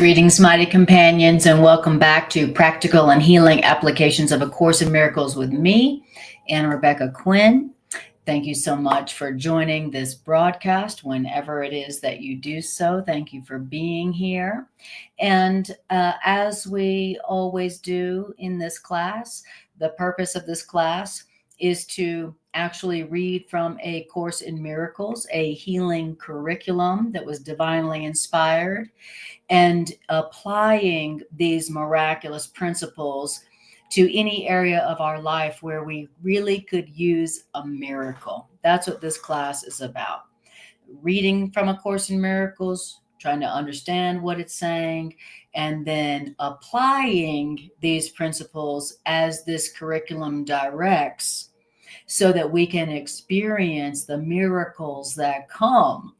Greetings, mighty companions, and welcome back to Practical and Healing Applications of A Course in Miracles with me, Anna Rebecca Quinn. Thank you so much for joining this broadcast whenever it is that you do so. Thank you for being here. And as we always do in this class, the purpose of this class is to actually read from A Course in Miracles, a healing curriculum that was divinely inspired, and applying these miraculous principles to any area of our life where we really could use a miracle. That's what this class is about. Reading from A Course in Miracles, trying to understand what it's saying, and then applying these principles as this curriculum directs so that we can experience the miracles that come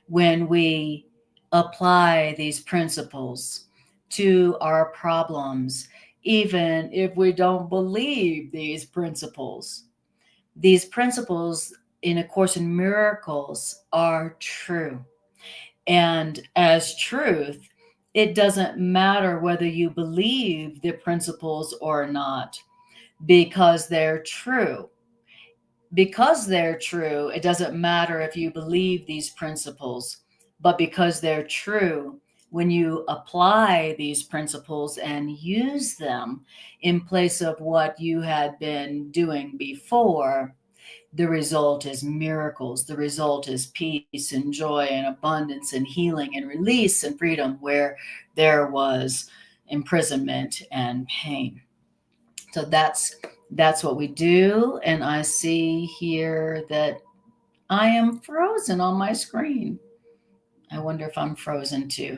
when we apply these principles to our problems, even if we don't believe these principles. These principles in A Course in Miracles are true. And as truth, it doesn't matter whether you believe the principles or not, because they're true. Because they're true, it doesn't matter if you believe these principles, but because they're true, when you apply these principles and use them in place of what you had been doing before, the result is miracles. The result is peace and joy and abundance and healing and release and freedom where there was imprisonment and pain. So that's what we do. And I see here that I am frozen on my screen. I wonder if I'm frozen too.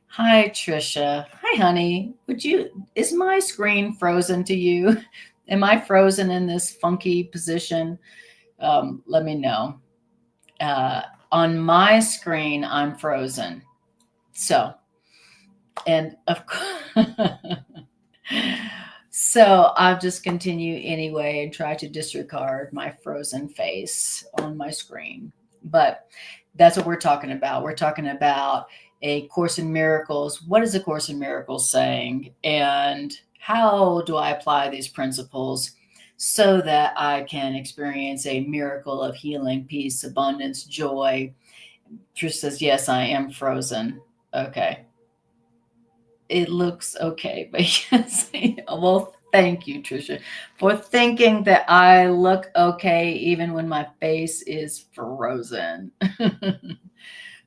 Hi, Trisha. Hi, honey. Is my screen frozen to you? Am I frozen in this funky position? Let me know. On my screen, I'm frozen. So, and of course, so I'll just continue anyway and try to disregard my frozen face on my screen. But that's what we're talking about. We're talking about A Course in Miracles. What is A Course in Miracles saying? And how do I apply these principles so that I can experience a miracle of healing, peace, abundance, joy? Trish says, yes, I am frozen. Okay. It looks okay, but yes. Well, thank you, Trisha, for thinking that I look okay even when my face is frozen.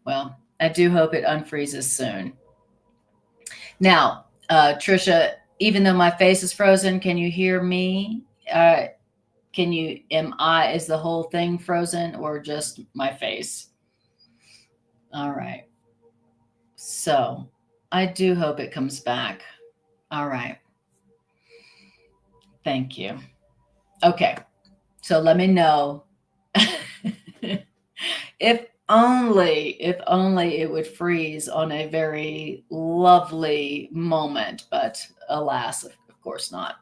Well, I do hope it unfreezes soon. Now, Trisha, even though my face is frozen, can you hear me? Is the whole thing frozen or just my face? All right. So I do hope it comes back. All right. Thank you. Okay. So let me know. If only it would freeze on a very lovely moment, but alas, of course not.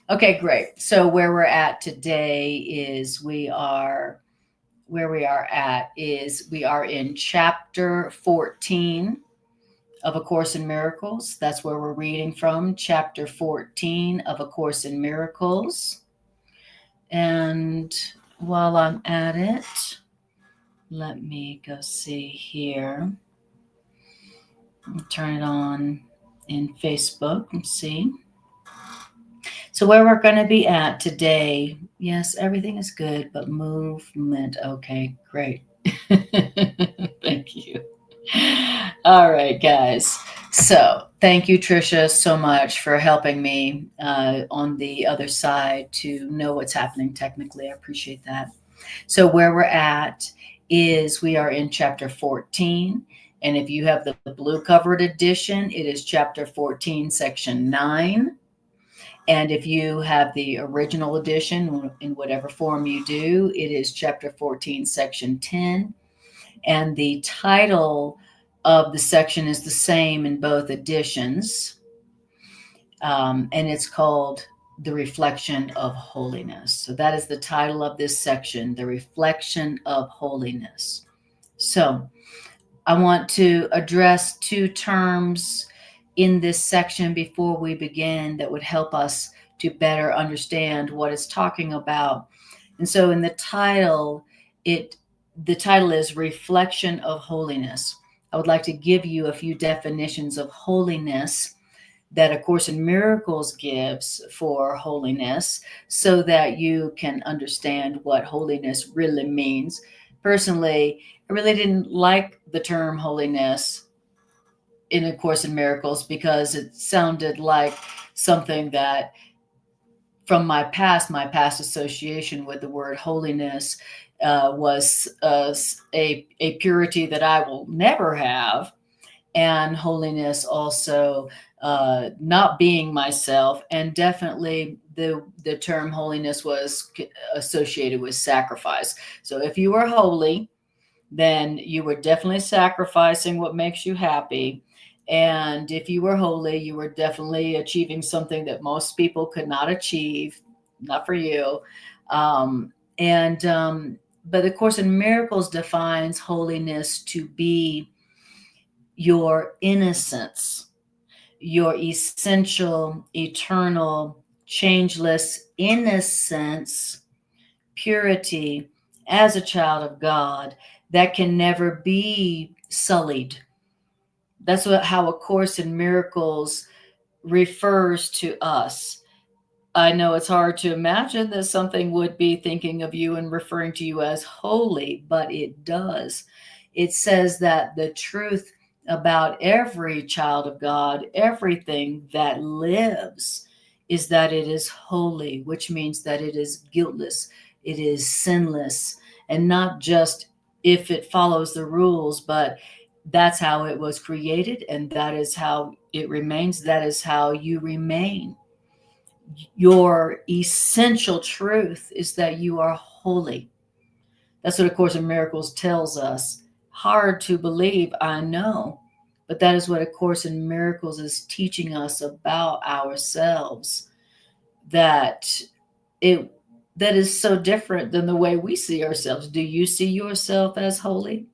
Okay, great. So where we're at today is we are in chapter 14 of A Course in Miracles. That's where we're reading from, chapter 14 of A Course in Miracles. And while I'm at it, let me go see here. I'll turn it on in Facebook and see. So where we're going to be at today, yes, everything is good, but movement. Okay, great. Thank you. All right, guys. So thank you, Trisha, so much for helping me on the other side to know what's happening technically. I appreciate that. So where we're at is we are in chapter 14. And if you have the blue covered edition, it is chapter 14, section 9. And if you have the original edition, in whatever form you do, it is chapter 14, section 10. And the title of the section is the same in both editions. And it's called The Reflection of Holiness. So that is the title of this section, The Reflection of Holiness. So I want to address two terms in this section before we begin that would help us to better understand what it's talking about. And so in the title is Reflection of Holiness. I would like to give you a few definitions of holiness that A Course in Miracles gives for holiness so that you can understand what holiness really means. Personally, I really didn't like the term holiness in A Course in Miracles because it sounded like something that from my past association with the word holiness was a purity that I will never have, and holiness also not being myself, and definitely the term holiness was associated with sacrifice. So if you were holy, then you were definitely sacrificing what makes you happy. And if you were holy, you were definitely achieving something that most people could not achieve, not for you. But the Course in Miracles defines holiness to be your innocence, your essential, eternal, changeless innocence, purity as a child of God that can never be sullied. That's how A Course in Miracles refers to us. I know it's hard to imagine that something would be thinking of you and referring to you as holy, but it does. It says that the truth about every child of God, everything that lives, is that it is holy, which means that it is guiltless, it is sinless, and not just if it follows the rules, but that's how it was created, and that is how it remains. That is how you remain. Your essential truth is that you are holy. That's what A Course in Miracles tells us. Hard to believe, I know, but that is what A Course in Miracles is teaching us about ourselves. That is so different than the way we see ourselves. Do you see yourself as holy?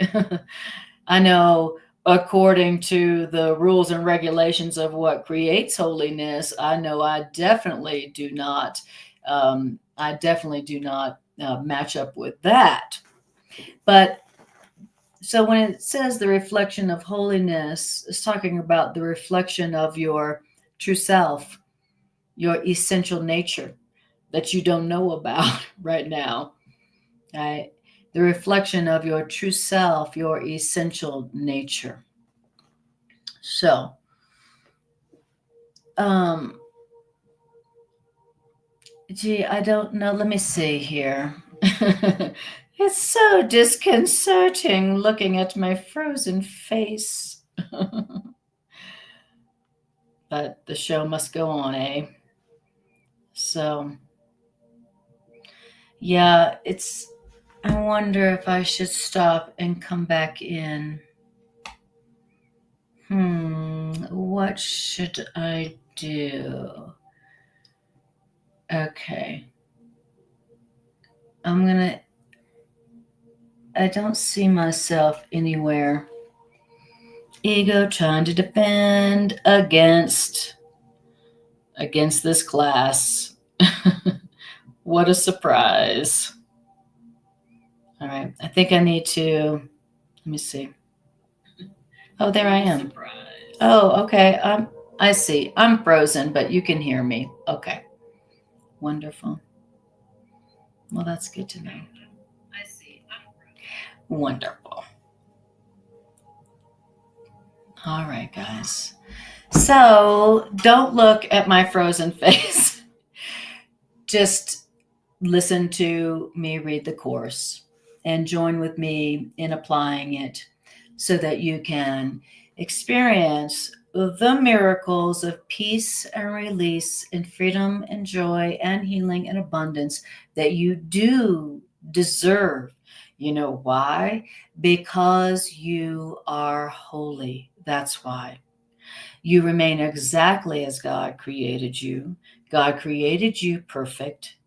I know according to the rules and regulations of what creates holiness, I know I definitely do not. Match up with that. But so when it says the reflection of holiness, it's talking about the reflection of your true self, your essential nature that you don't know about right now. Right? The reflection of your true self, your essential nature. So, I don't know. Let me see here. It's so disconcerting looking at my frozen face. But the show must go on, eh? So, yeah, I wonder if I should stop and come back in. What should I do? Okay. I don't see myself anywhere. Ego trying to defend against this class. What a surprise. All right. I think I need to, let me see. Oh, there I am. Surprise. Oh, okay. I see. I'm frozen, but you can hear me. Okay. Wonderful. Well, that's good to know. I see. I'm frozen. Wonderful. All right, guys. So don't look at my frozen face. Just listen to me read the course and join with me in applying it so that you can experience the miracles of peace and release and freedom and joy and healing and abundance that you do deserve. You know why? Because you are holy. That's why. You remain exactly as God created you. God created you perfect.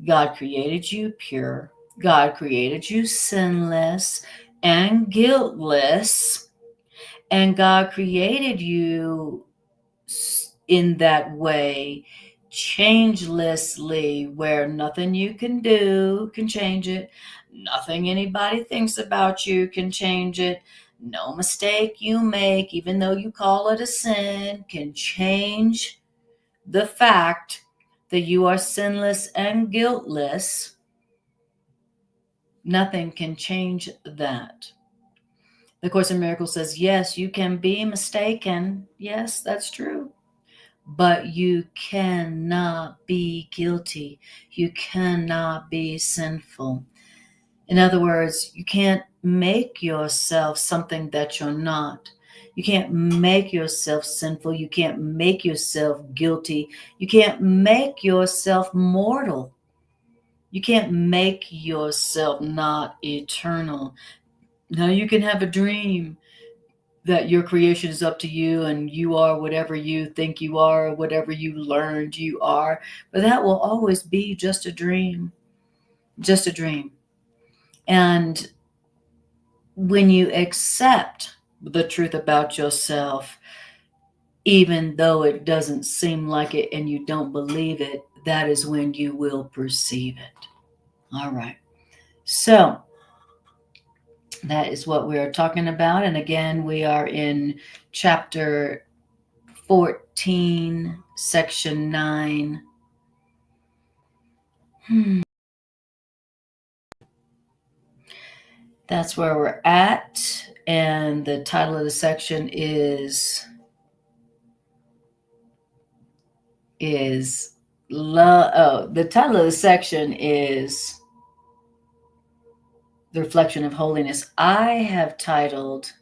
God created you pure. God created you sinless. and guiltless. And God created you in that way, changelessly, where nothing you can do can change it. Nothing anybody thinks about you can change it. No mistake you make, even though you call it a sin, can change the fact that you are sinless and guiltless. Nothing can change that. The Course in Miracles says, yes, you can be mistaken. Yes, that's true. But you cannot be guilty. You cannot be sinful. In other words, you can't make yourself something that you're not. You can't make yourself sinful. You can't make yourself guilty. You can't make yourself mortal. You can't make yourself not eternal. Now, you can have a dream that your creation is up to you and you are whatever you think you are, whatever you learned you are, but that will always be just a dream. Just a dream. And when you accept the truth about yourself, even though it doesn't seem like it and you don't believe it, that is when you will perceive it. All right. So that is what we are talking about. And again, we are in chapter 14, section 9. That's where we're at. And the title of the section is love. The title of the section is The Reflection of Holiness. I have titled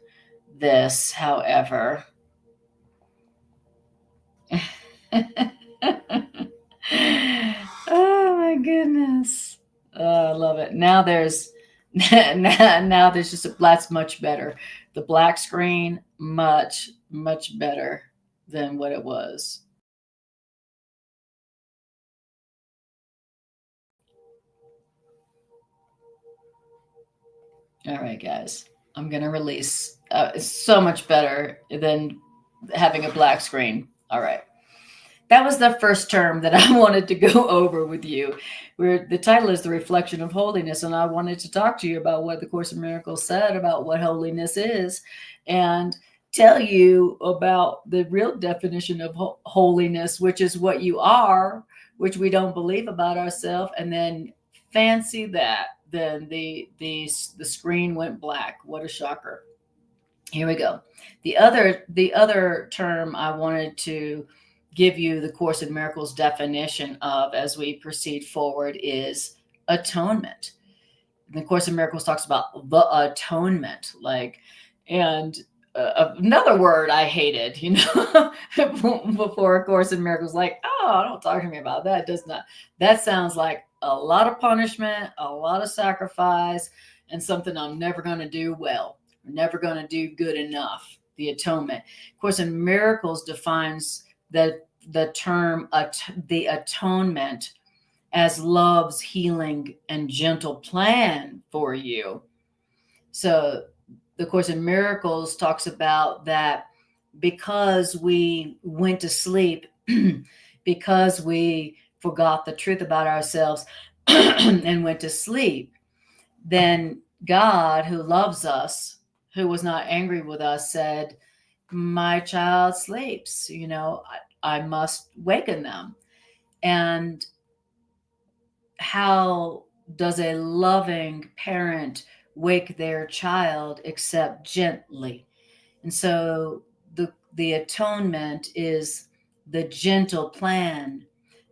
this, however, oh my goodness. Oh, I love it. Now there's now there's just that's much better. The black screen, much better than what it was. All right, guys, I'm gonna release. It's so much better than having a black screen. All right. That was the first term that I wanted to go over with you. The title is The Reflection of Holiness, and I wanted to talk to you about what the Course in Miracles said about what holiness is and tell you about the real definition of holiness, which is what you are, which we don't believe about ourselves, and then fancy that. Then the screen went black. What a shocker. Here we go. The other term I wanted to give you the Course in Miracles definition of as we proceed forward is atonement. The Course in Miracles talks about the atonement, and another word I hated, before A Course in Miracles, don't talk to me about that. It does not. That sounds like a lot of punishment, a lot of sacrifice, and something I'm never going to do well. Never going to do good enough. The atonement. Course in Miracles defines the term the atonement as love's healing and gentle plan for you. So the Course in Miracles talks about that because we went to sleep, because we forgot the truth about ourselves and went to sleep, then God, who loves us, who was not angry with us, said, my child sleeps, I must waken them. And how does a loving parent wake their child except gently? And so the atonement is the gentle plan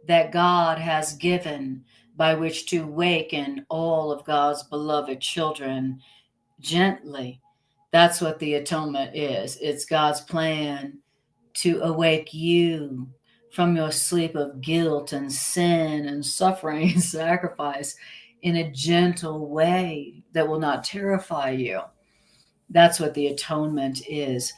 that God has given by which to waken all of God's beloved children gently. That's what the atonement is. It's God's plan to awake you from your sleep of guilt and sin and suffering and sacrifice in a gentle way that will not terrify you. That's what the atonement is.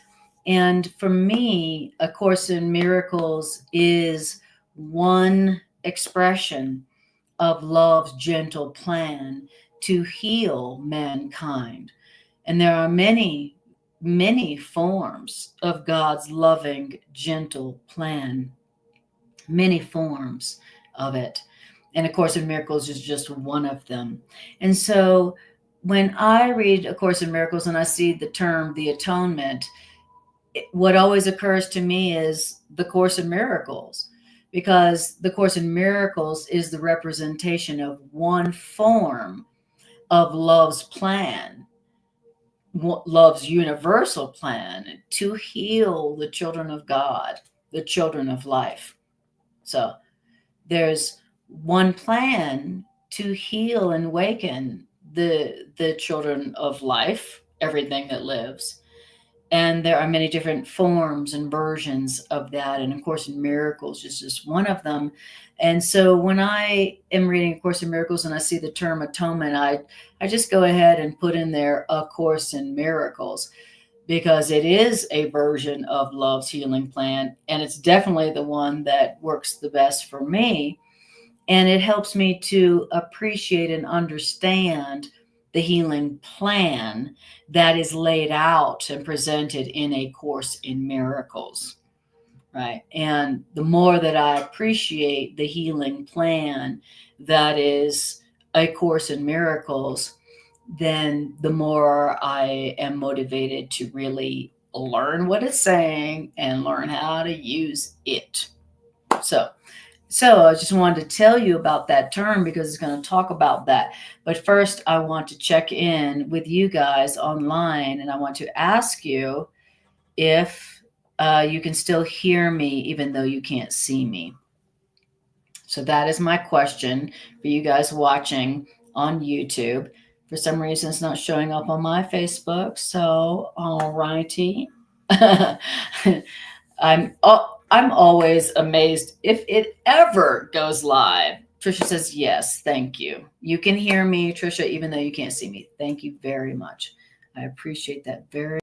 And for me, A Course in Miracles is one expression of love's gentle plan to heal mankind. And there are many, many forms of God's loving, gentle plan, many forms of it. And A Course in Miracles is just one of them. And so when I read A Course in Miracles and I see the term the atonement, what always occurs to me is the Course in Miracles, because the Course in Miracles is the representation of one form of love's plan, love's universal plan to heal the children of God, the children of life. So there's one plan to heal and awaken the children of life, everything that lives. And there are many different forms and versions of that. And A Course in Miracles is just one of them. And so when I am reading A Course in Miracles and I see the term atonement, I just go ahead and put in there A Course in Miracles, because it is a version of love's healing plan. And it's definitely the one that works the best for me. And it helps me to appreciate and understand the healing plan that is laid out and presented in A Course in Miracles, right? And the more that I appreciate the healing plan that is A Course in Miracles, then the more I am motivated to really learn what it's saying and learn how to use it. So I just wanted to tell you about that term because it's going to talk about that. But first, I want to check in with you guys online, and I want to ask you if you can still hear me even though you can't see me. So that is my question for you guys watching on YouTube. For some reason, it's not showing up on my Facebook. So, all righty. I'm always amazed if it ever goes live. Trisha says, yes, thank you. You can hear me, Trisha, even though you can't see me. Thank you very much. I appreciate that very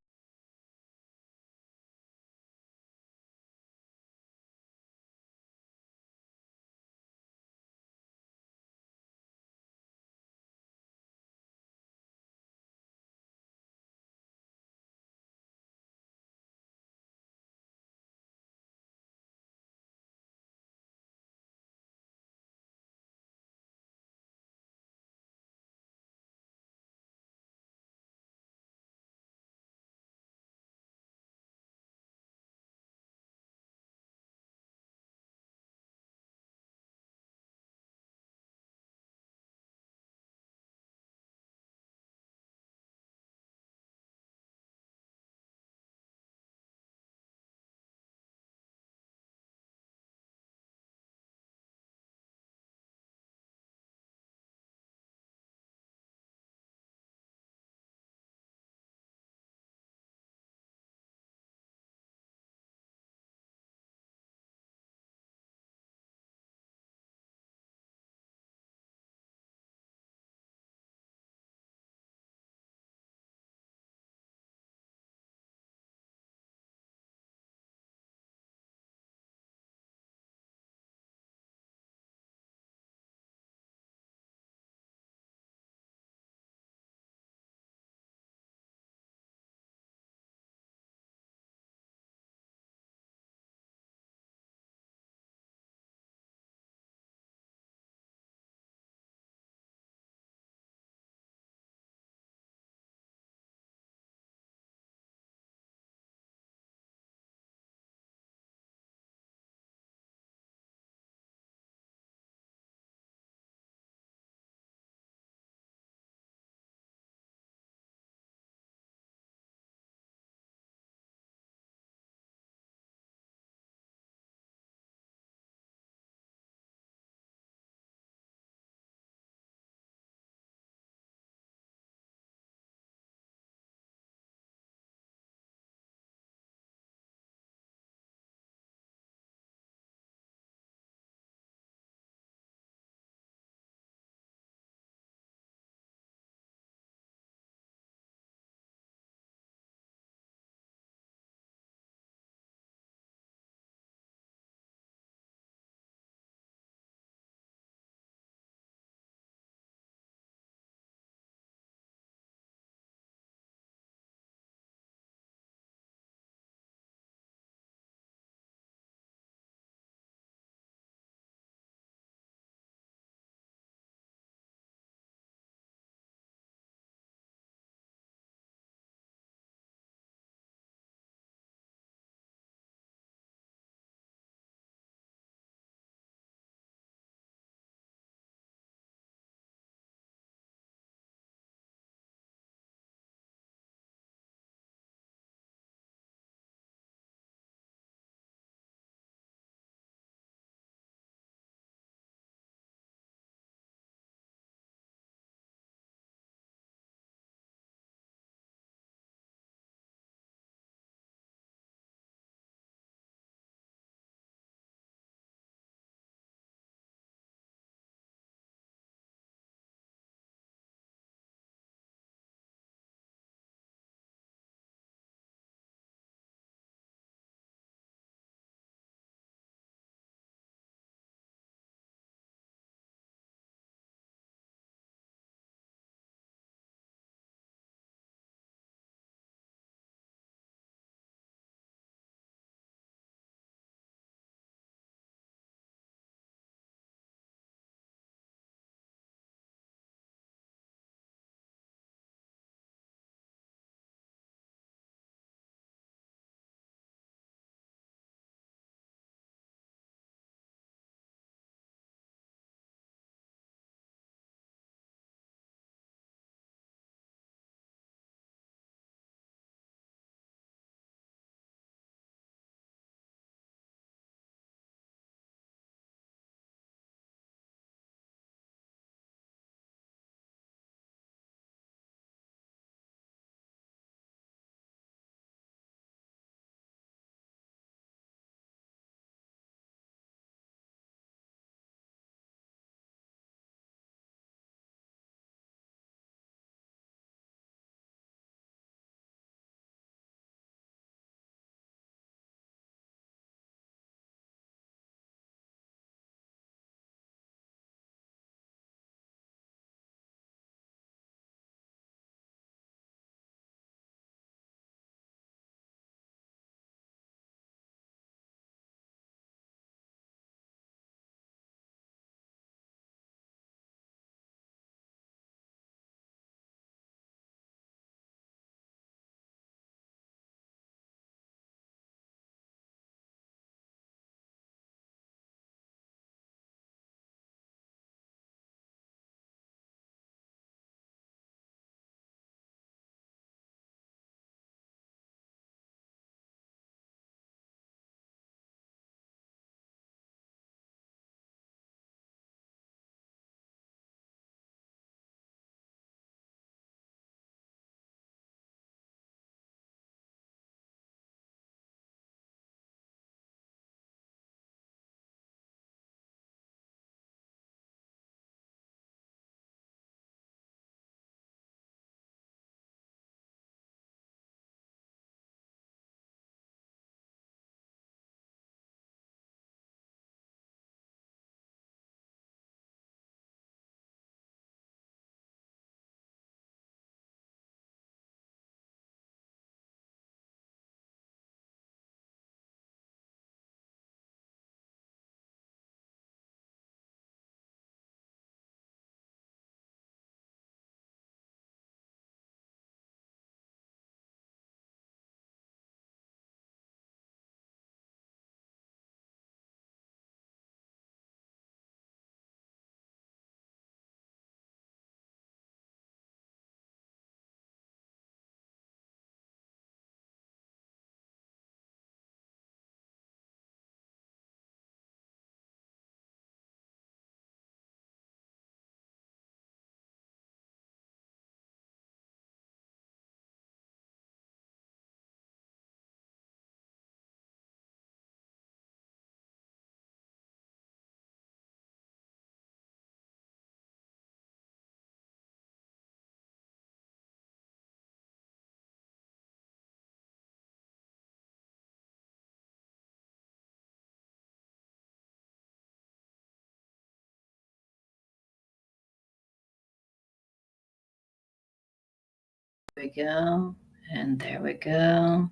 we go. And there we go.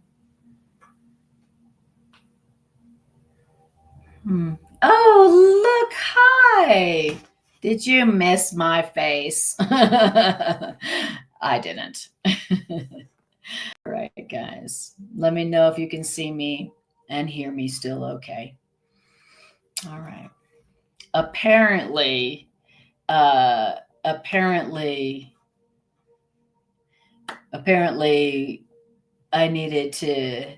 Oh, look, hi. Did you miss my face? I didn't. All right, guys. Let me know if you can see me and hear me still okay. All right. Apparently, uh, apparently, apparently, I needed to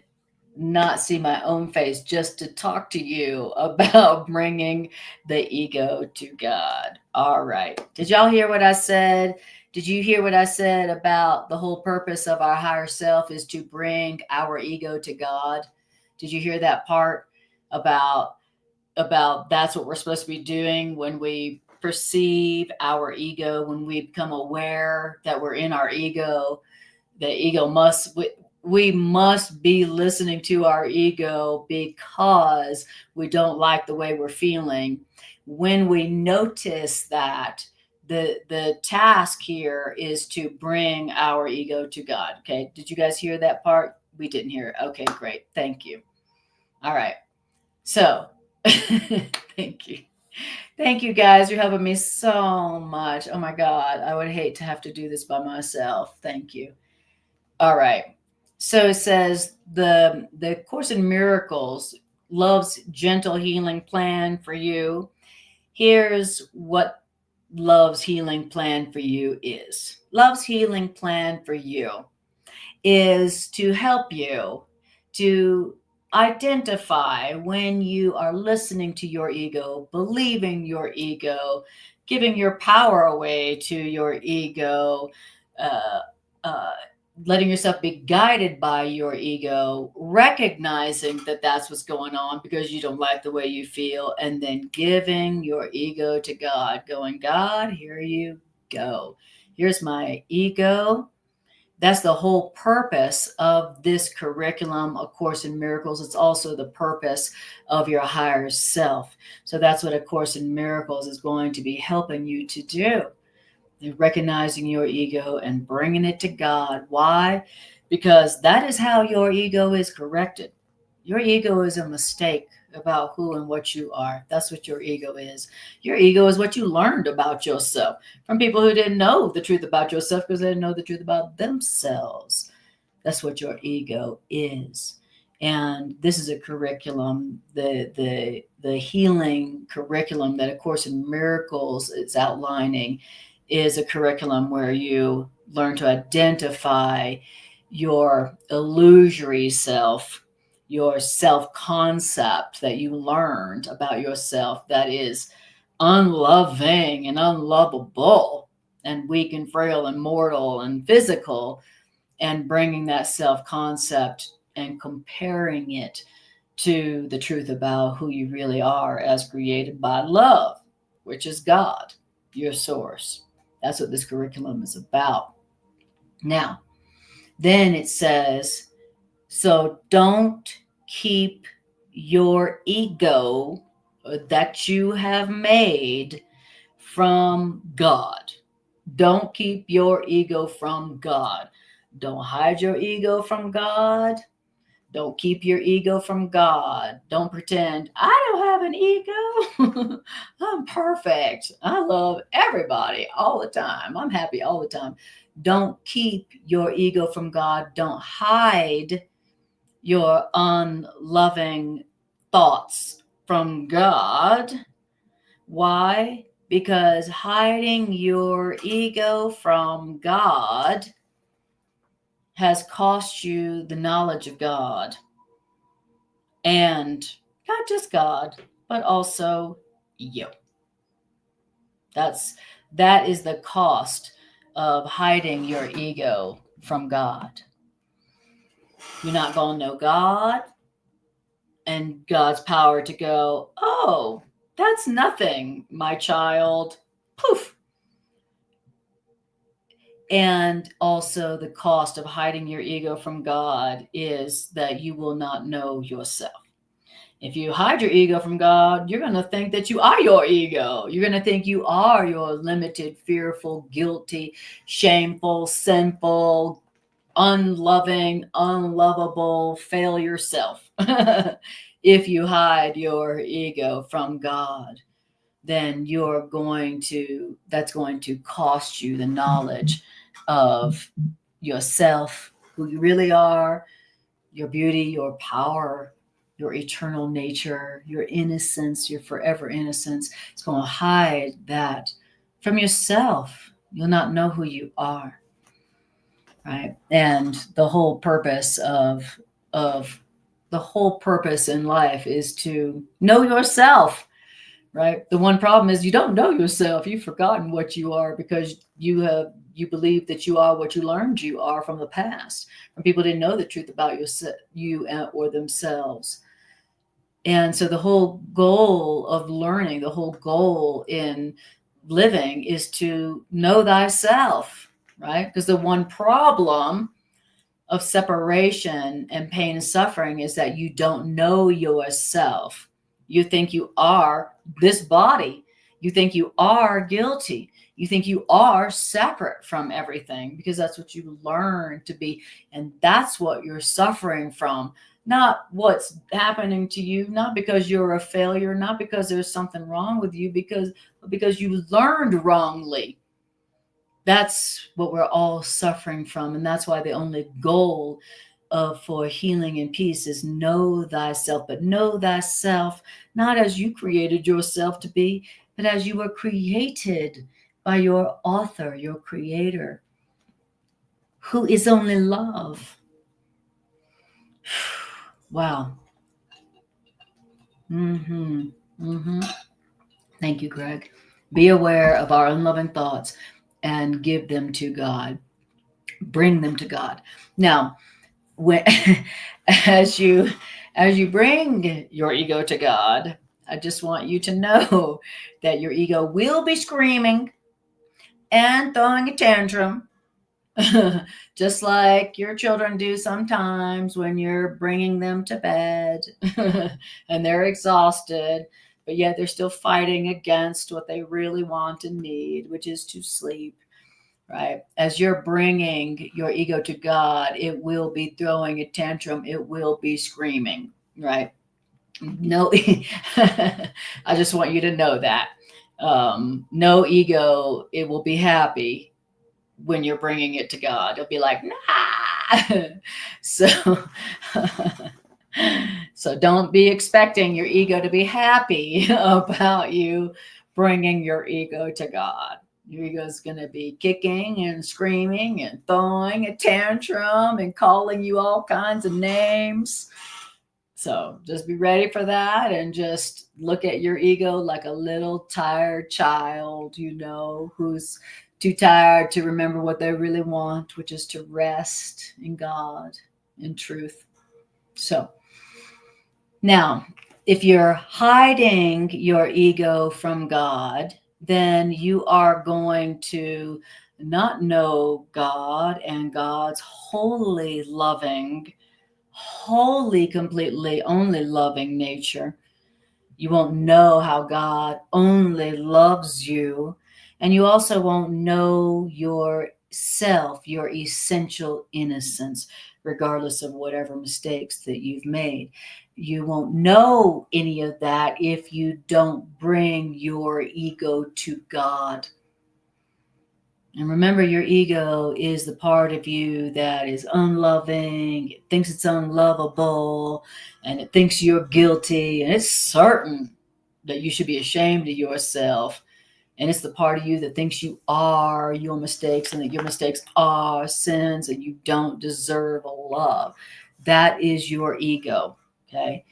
not see my own face just to talk to you about bringing the ego to God. All right. Did y'all hear what I said? Did you hear what I said about the whole purpose of our higher self is to bring our ego to God? Did you hear that part about that's what we're supposed to be doing when we perceive our ego, when we become aware that we're in our ego? The ego must we must be listening to our ego because we don't like the way we're feeling. When we notice that, the task here is to bring our ego to God. Okay, did you guys hear that part? We didn't hear it. Okay, great, thank you. All right, so thank you. Thank you, guys. You're helping me so much. Oh my God, I would hate to have to do this by myself. Thank you. All right. So it says the Course in Miracles, love's gentle healing plan for you. Here's what love's healing plan for you is. Love's healing plan for you is to help you to identify when you are listening to your ego, believing your ego, giving your power away to your ego, uh, uh, letting yourself be guided by your ego, recognizing that that's what's going on because you don't like the way you feel, and then giving your ego to God, going, God, here you go. Here's my ego. That's the whole purpose of this curriculum, A Course in Miracles. It's also the purpose of your higher self. So that's what A Course in Miracles is going to be helping you to do. You're recognizing your ego and bringing it to God. Why? Because that is how your ego is corrected. Your ego is a mistake about who and what you are. That's what your ego is. Your ego is what you learned about yourself from people who didn't know the truth about yourself because they didn't know the truth about themselves. That's what your ego is. And this is a curriculum, the healing curriculum that A Course in Miracles is outlining is a curriculum where you learn to identify your illusory self, your self-concept that you learned about yourself that is unloving and unlovable and weak and frail and mortal and physical, and bringing that self-concept and comparing it to the truth about who you really are as created by love, which is God, your source. That's what this curriculum is about. Now, then it says, so don't keep your ego that you have made from God. Don't keep your ego from God. Don't hide your ego from God. Don't keep your ego from God. Don't pretend, I don't have an ego. I'm perfect. I love everybody all the time. I'm happy all the time. Don't keep your ego from God. Don't hide your unloving thoughts from God. Why? Because hiding your ego from God has cost you the knowledge of God. And not just God, but also you. That is the cost of hiding your ego from God. You're not going to know God and God's power to go, oh, that's nothing, my child. Poof. And also the cost of hiding your ego from God is that you will not know yourself. If you hide your ego from God, you're going to think that you are your ego. You're going to think you are your limited, fearful, guilty, shameful, sinful, unloving, unlovable failure self. If you hide your ego from God, then that's going to cost you the knowledge of yourself, who you really are, your beauty, your power, your eternal nature, your innocence, your forever innocence. It's going to hide that from yourself. You'll not know who you are, right? And of the whole purpose in life is to know yourself, right? The one problem is you don't know yourself. You've forgotten what you are because you believe that you are what you learned you are from the past, from people didn't know the truth about you or themselves. And so the whole goal of learning, the whole goal in living is to know thyself, right? Because the one problem of separation and pain and suffering is that you don't know yourself. You think you are this body. You think you are guilty. You think you are separate from everything because that's what you learn to be. And that's what you're suffering from, not what's happening to you, not because you're a failure, not because there's something wrong with you, because you learned wrongly. That's what we're all suffering from. And that's why the only goal for healing and peace is know thyself, but know thyself not as you created yourself to be, but as you were created by your author, your creator, who is only love. Wow. Thank you, Greg. Be aware of our unloving thoughts and give them to God. Bring them to God. Now, when as you bring your ego to God, I just want you to know that your ego will be screaming and throwing a tantrum, just like your children do sometimes when you're bringing them to bed and they're exhausted, but yet they're still fighting against what they really want and need, which is to sleep. Right? As you're bringing your ego to God, it will be throwing a tantrum. It will be screaming, right? No, I just want you to know that. No ego, it will be happy when you're bringing it to God. It'll be like, nah. So, so don't be expecting your ego to be happy about you bringing your ego to God. Your ego is going to be kicking and screaming and throwing a tantrum and calling you all kinds of names. So just be ready for that and just look at your ego like a little tired child, who's too tired to remember what they really want, which is to rest in God, in truth. So now, if you're hiding your ego from God, then you are going to not know God and God's wholly loving, wholly, completely, only loving nature. You won't know how God only loves you. And you also won't know yourself, your essential innocence, regardless of whatever mistakes that you've made. You won't know any of that if you don't bring your ego to God. And remember, your ego is the part of you that is unloving. It thinks it's unlovable, and it thinks you're guilty, and it's certain that you should be ashamed of yourself. And it's the part of you that thinks you are your mistakes, and that your mistakes are sins, and you don't deserve love. That is your ego, okay?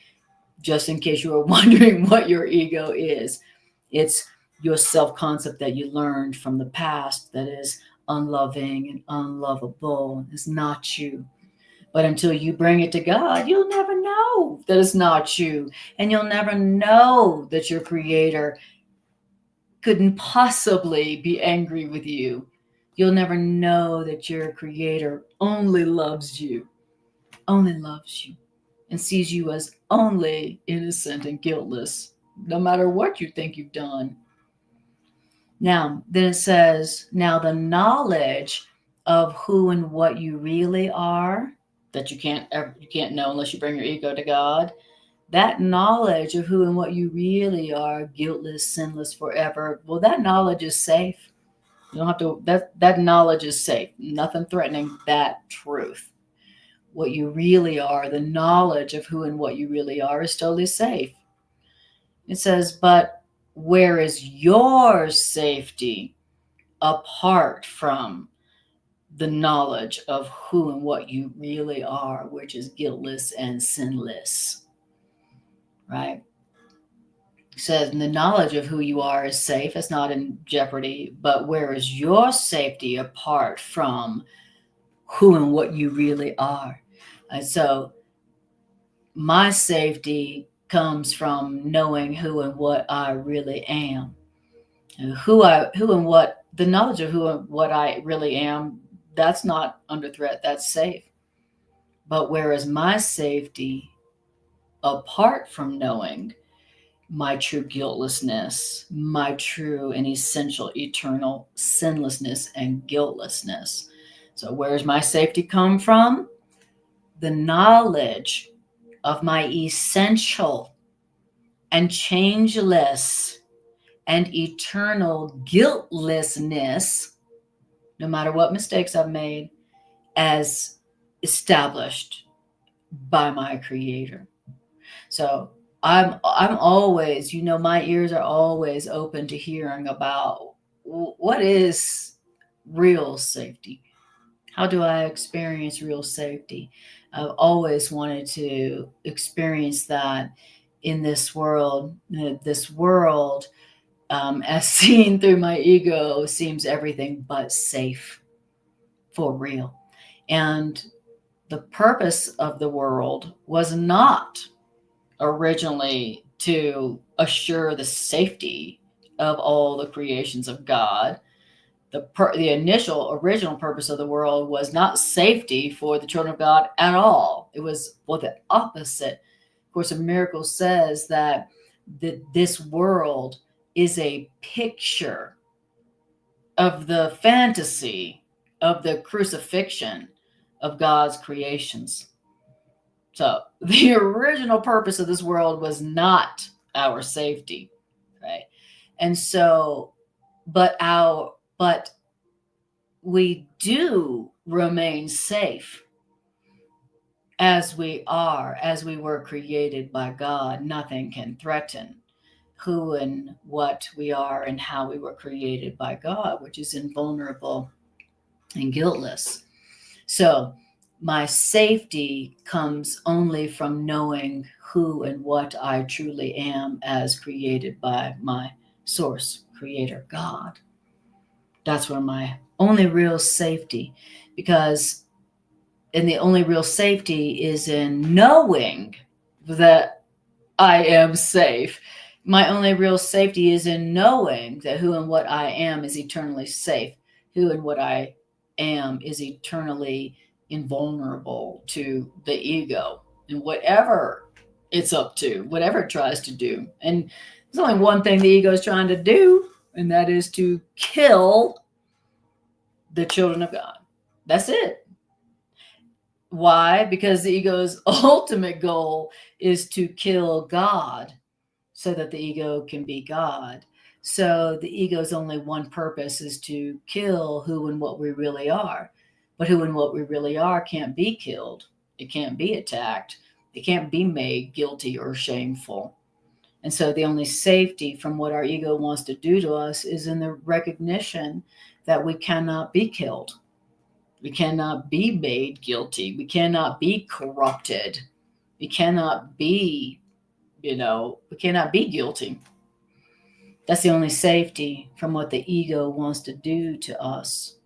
Just in case you were wondering what your ego is. It's your self-concept that you learned from the past that is unloving and unlovable. It's not you. But until you bring it to God, you'll never know that it's not you. And you'll never know that your creator couldn't possibly be angry with you. You'll never know that your creator only loves you, and sees you as only innocent and guiltless, no matter what you think you've done. Now, then it says, now the knowledge of who and what you really are, that you can't know unless you bring your ego to God. That knowledge of who and what you really are, guiltless, sinless, forever, well, that knowledge is safe. You don't have to, that knowledge is safe. Nothing threatening that truth. What you really are, the knowledge of who and what you really are is totally safe. It says, but where is your safety apart from the knowledge of who and what you really are, which is guiltless and sinless, right? It says, the knowledge of who you are is safe. It's not in jeopardy, but where is your safety apart from who and what you really are? And so my safety comes from knowing who and what I really am. And the knowledge of who and what I really am, that's not under threat, that's safe. But whereas my safety, apart from knowing my true guiltlessness, my true and essential eternal sinlessness and guiltlessness. So where's my safety come from? The knowledge of my essential and changeless and eternal guiltlessness, no matter what mistakes I've made, as established by my Creator. So I'm always, my ears are always open to hearing about what is real safety. How do I experience real safety? I've always wanted to experience that in this world. This world, as seen through my ego, seems everything but safe for real. And the purpose of the world was not originally to assure the safety of all the creations of God. The initial original purpose of the world was not safety for the children of God at all. It was the opposite. Of course, Miracle says that this world is a picture of the fantasy of the crucifixion of God's creations. So the original purpose of this world was not our safety, right? And so, but we do remain safe as we were created by God. Nothing can threaten who and what we are and how we were created by God, which is invulnerable and guiltless. So my safety comes only from knowing who and what I truly am as created by my source, Creator, God. That's where my only real safety, and the only real safety is in knowing that I am safe. My only real safety is in knowing that who and what I am is eternally safe. Who and what I am is eternally invulnerable to the ego and whatever it's up to, whatever it tries to do. And there's only one thing the ego is trying to do, and that is to kill the children of God. That's it. Why? Because the ego's ultimate goal is to kill God so that the ego can be God. So the ego's only one purpose is to kill who and what we really are. But who and what we really are can't be killed. It can't be attacked. It can't be made guilty or shameful. And so the only safety from what our ego wants to do to us is in the recognition that we cannot be killed. We cannot be made guilty. We cannot be corrupted. We cannot be, we cannot be guilty. That's the only safety from what the ego wants to do to us.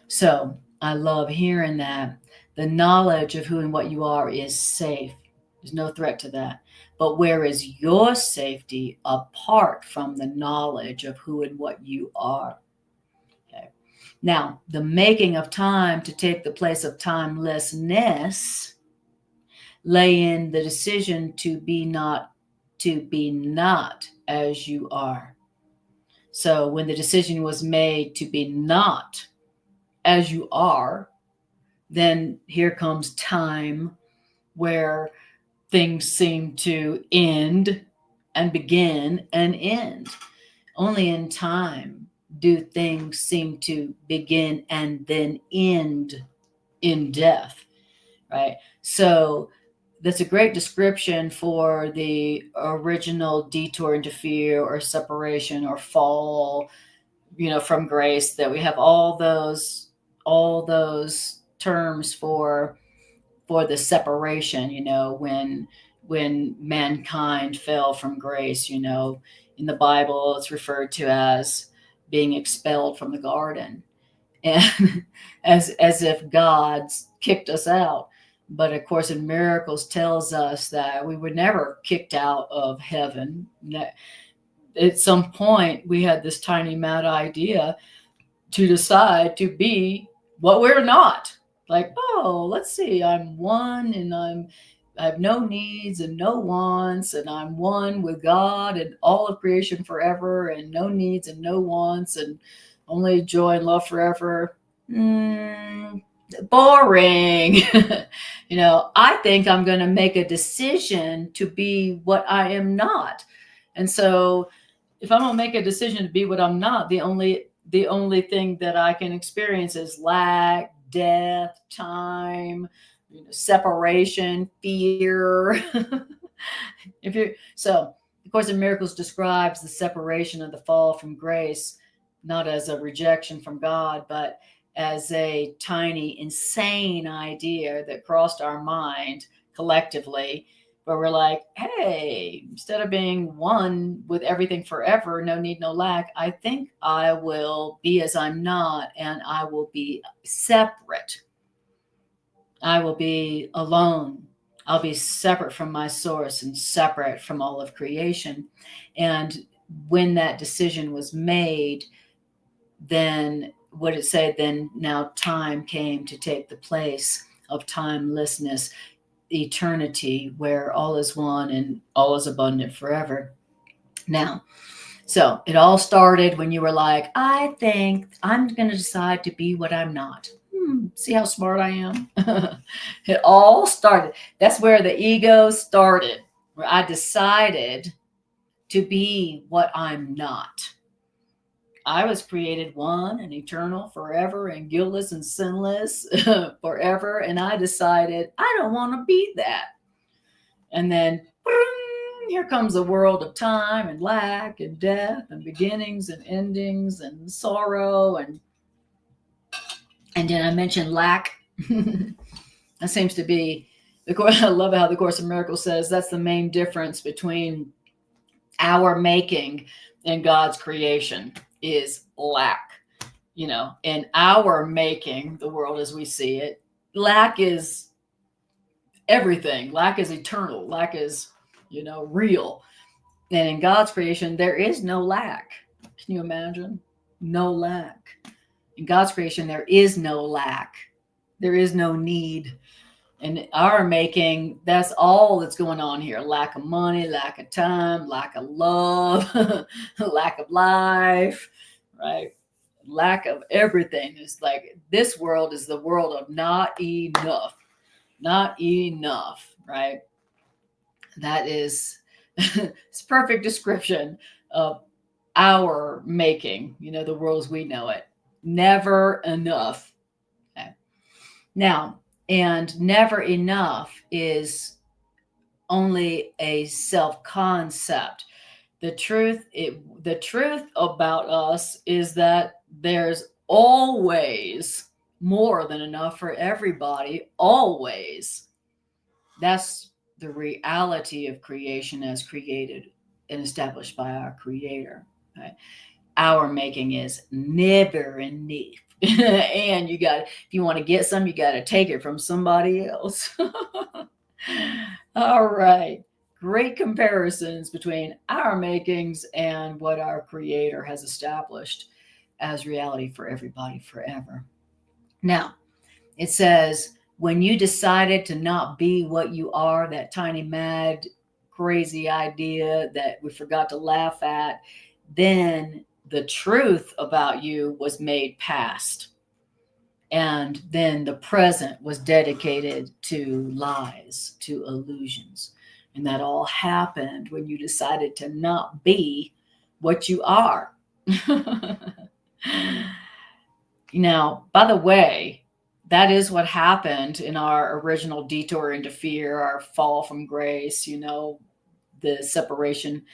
So I love hearing that. The knowledge of who and what you are is safe. There's no threat to that. But where is your safety apart from the knowledge of who and what you are? Okay. Now, the making of time to take the place of timelessness lay in the decision to be not as you are. So when the decision was made to be not as you are, then here comes time where things seem to end and begin and end. Only in time do things seem to begin and then end in death, right? So that's a great description for the original detour into fear or separation or fall, from grace, that we have all those terms for the separation, when mankind fell from grace. In the Bible, it's referred to as being expelled from the garden, and as if God's kicked us out. But of course, in Miracles tells us that we were never kicked out of heaven. At some point, we had this tiny mad idea to decide to be what we're not. Like, oh, let's see, I'm one, and I have no needs and no wants, and I'm one with God and all of creation forever, and no needs and no wants, and only joy and love forever. Boring. I think I'm going to make a decision to be what I am not. And so if I'm going to make a decision to be what I'm not, the only thing that I can experience is lack, death, time, separation, fear. So, of course, in Miracles describes the separation of the fall from grace, not as a rejection from God, but as a tiny, insane idea that crossed our mind collectively, where we're like, hey, instead of being one with everything forever, no need, no lack, I think I will be as I'm not, and I will be separate. I will be alone. I'll be separate from my source and separate from all of creation. And when that decision was made, then what it say? Then now time came to take the place of timelessness, eternity, where all is one and all is abundant forever. Now, so it all started when you were like, I think I'm going to decide to be what I'm not. See how smart I am? It all started. That's where the ego started, where I decided to be what I'm not. I was created one and eternal forever and guiltless and sinless forever. And I decided I don't want to be that. And then here comes a world of time and lack and death and beginnings and endings and sorrow. And then I mentioned lack. That seems to be I love how the Course in Miracles says that's the main difference between our making and God's creation is lack. In our making the world as we see it, lack is everything. Lack is eternal. Lack is, real. And in God's creation, there is no lack. Can you imagine? No lack. In God's creation, there is no lack. There is no need. In our making, that's all that's going on here. Lack of money, lack of time, lack of love, lack of life, right? Lack of everything. It's like this world is the world of not enough. Not enough, right? That is it's a perfect description of our making, the world as we know it. Never enough. Okay. Now, and never enough is only a self-concept. The truth about us is that there's always more than enough for everybody, always. That's the reality of creation as created and established by our Creator. Right? Our making is never enough. And if you want to get some, you got to take it from somebody else. All right. Great comparisons between our makings and what our Creator has established as reality for everybody forever. Now, it says, when you decided to not be what you are, that tiny, mad, crazy idea that we forgot to laugh at, then the truth about you was made past. And then the present was dedicated to lies, to illusions. And that all happened when you decided to not be what you are. Now, by the way, that is what happened in our original detour into fear, our fall from grace, the separation.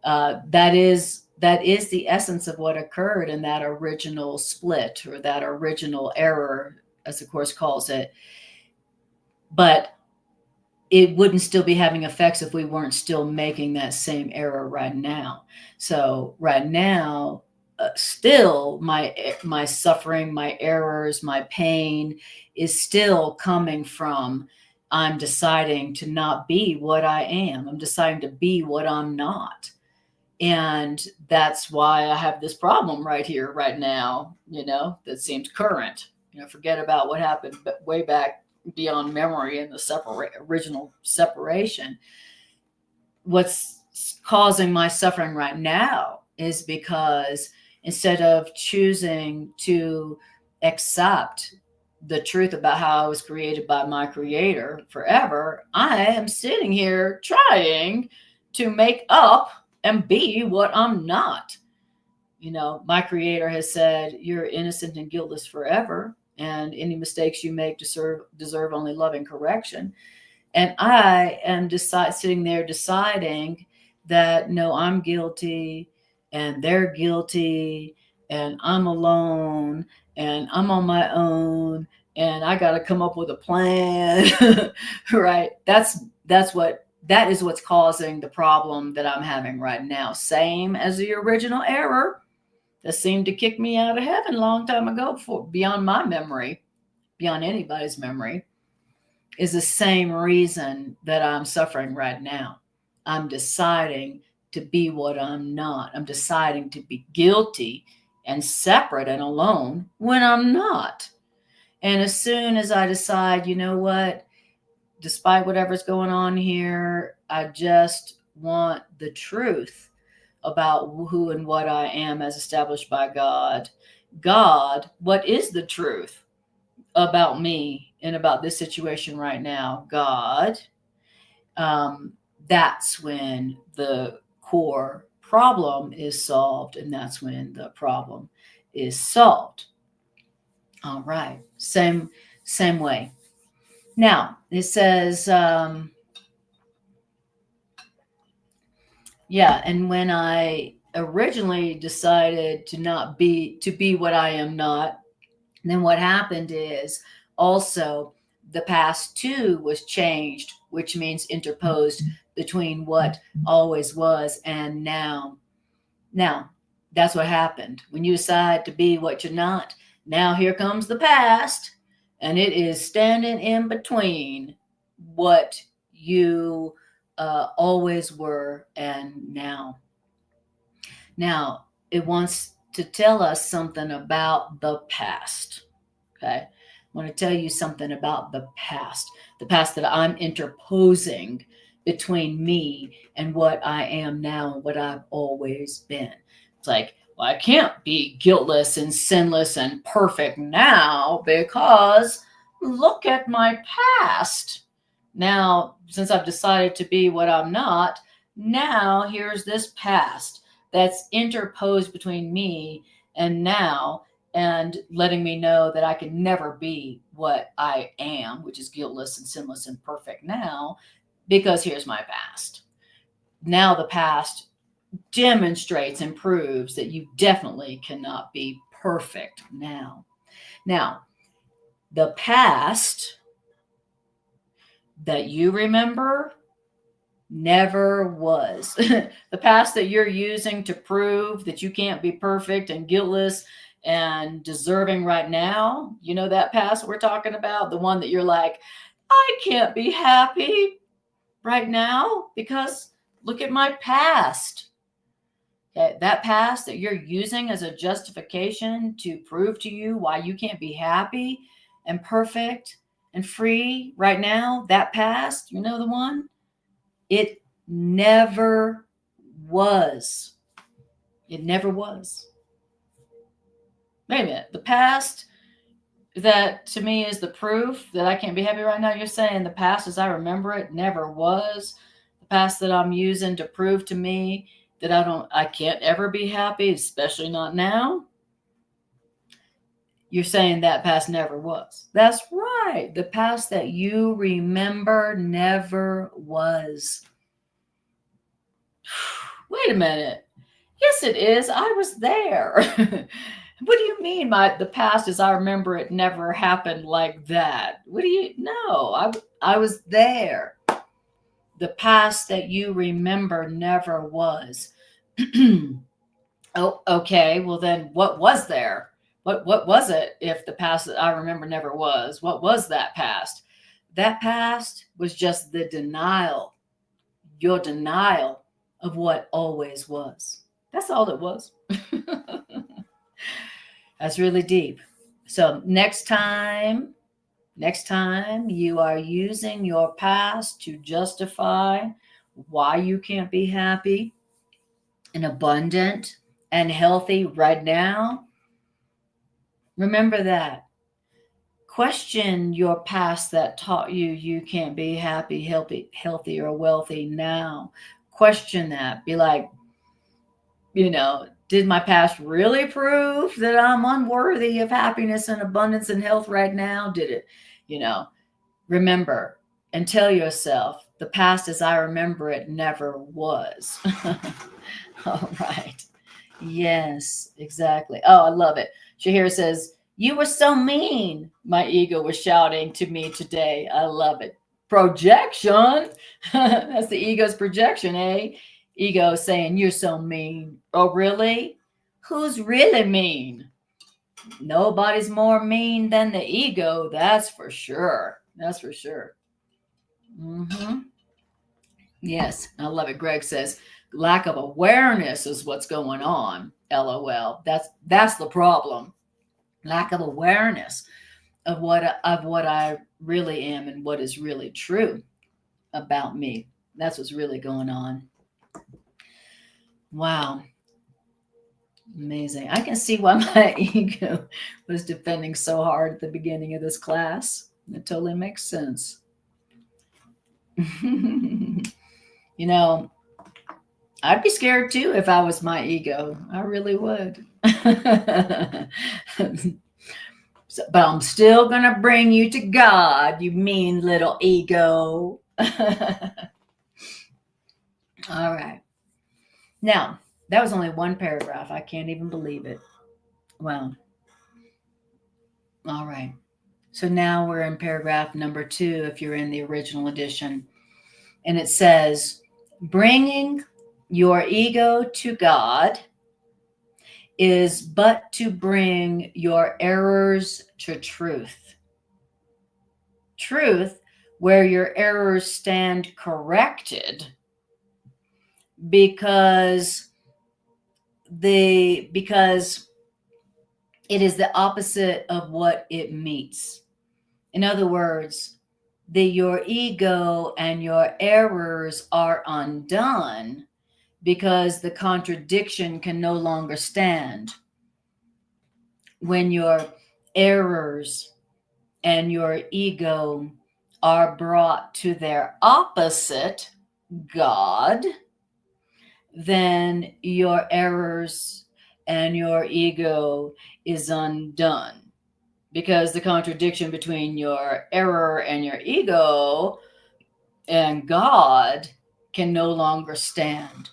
That is the essence of what occurred in that original split, or that original error, as the Course calls it. But it wouldn't still be having effects if we weren't still making that same error right now. So right now, still my suffering, my errors, my pain is still coming from, I'm deciding to not be what I am. I'm deciding to be what I'm not. And that's why I have this problem right here, right now, that seems current. Forget about what happened way back beyond memory and the original separation. What's causing my suffering right now is because instead of choosing to accept the truth about how I was created by my creator forever, I am sitting here trying to make up and be what I'm not. My creator has said, you're innocent and guiltless forever, and any mistakes you make deserve only loving correction. And I am sitting there deciding that, no, I'm guilty and they're guilty and I'm alone and I'm on my own and I got to come up with a plan. Right? That is what's causing the problem that I'm having right now. Same as the original error that seemed to kick me out of heaven a long time ago, beyond my memory, beyond anybody's memory, is the same reason that I'm suffering right now. I'm deciding to be what I'm not. I'm deciding to be guilty and separate and alone when I'm not. And as soon as I decide, you know what, despite whatever's going on here, I just want the truth about who and what I am as established by God. God, what is the truth about me and about this situation right now? God. That's when the core problem is solved, and that's when the problem is solved. All right, same way. Now it says, and when I originally decided to be what I am not, then what happened is also the past too was changed, which means interposed between what always was and now. Now, that's what happened. When you decide to be what you're not, now here comes the past, and it is standing in between what you always were and now. Now, it wants to tell us something about the past. Okay. I want to tell you something about the past that I'm interposing between me and what I am now and what I've always been. It's like, well, I can't be guiltless and sinless and perfect now because look at my past. Now, since I've decided to be what I'm not, now here's this past that's interposed between me and now, and letting me know that I can never be what I am, which is guiltless and sinless and perfect now, because here's my past. Now the past demonstrates and proves that you definitely cannot be perfect now. Now, the past that you remember never was. The past that you're using to prove that you can't be perfect and guiltless and deserving right now, that past we're talking about, the one that you're like, I can't be happy right now because look at my past. Okay, that past that you're using as a justification to prove to you why you can't be happy and perfect and free right now, that past, the one, it never was. It never was. Wait a minute. The past that to me is the proof that I can't be happy right now? You're saying the past as I remember it never was. The past that I'm using to prove to me that I can't ever be happy, especially not now. You're saying that past never was. That's right. The past that you remember never was. Wait a minute. Yes, it is. I was there. What do you mean the past as I remember it never happened like that? What do you know? I was there. The past that you remember never was. Oh, okay. Well then what was there? What was it if the past that I remember never was? What was that past? That past was just the denial, your denial of what always was. That's all it was. That's really deep. So next time you are using your past to justify why you can't be happy and abundant and healthy right now, remember that. Question your past that taught you can't be happy, healthy, or wealthy now. Question that. Be like, did my past really prove that I'm unworthy of happiness and abundance and health right now? Did it? Remember and tell yourself the past as I remember it never was. All right. Yes, exactly. Oh, I love it. Shahir says, you were so mean. My ego was shouting to me today. I love it. Projection. That's the ego's projection, eh? Ego saying, you're so mean. Oh, really? Who's really mean? Nobody's more mean than the ego. That's for sure. That's for sure. Mm-hmm. Yes, I love it. Greg says, lack of awareness is what's going on. LOL. That's the problem. Lack of awareness of what I really am and what is really true about me. That's what's really going on. Wow. Amazing. I can see why my ego was defending so hard at the beginning of this class. It totally makes sense. I'd be scared too if I was my ego. I really would. But I'm still going to bring you to God, you mean little ego. All right. Now, that was only one paragraph. I can't even believe it. Wow. All right. So now we're in paragraph number 2, if you're in the original edition. And it says, bringing your ego to God is but to bring your errors to truth. Truth, where your errors stand corrected, because it is the opposite of what it meets. In other words, your ego and your errors are undone because the contradiction can no longer stand. When your errors and your ego are brought to their opposite, God, then your errors and your ego is undone, because the contradiction between your error and your ego and God can no longer stand.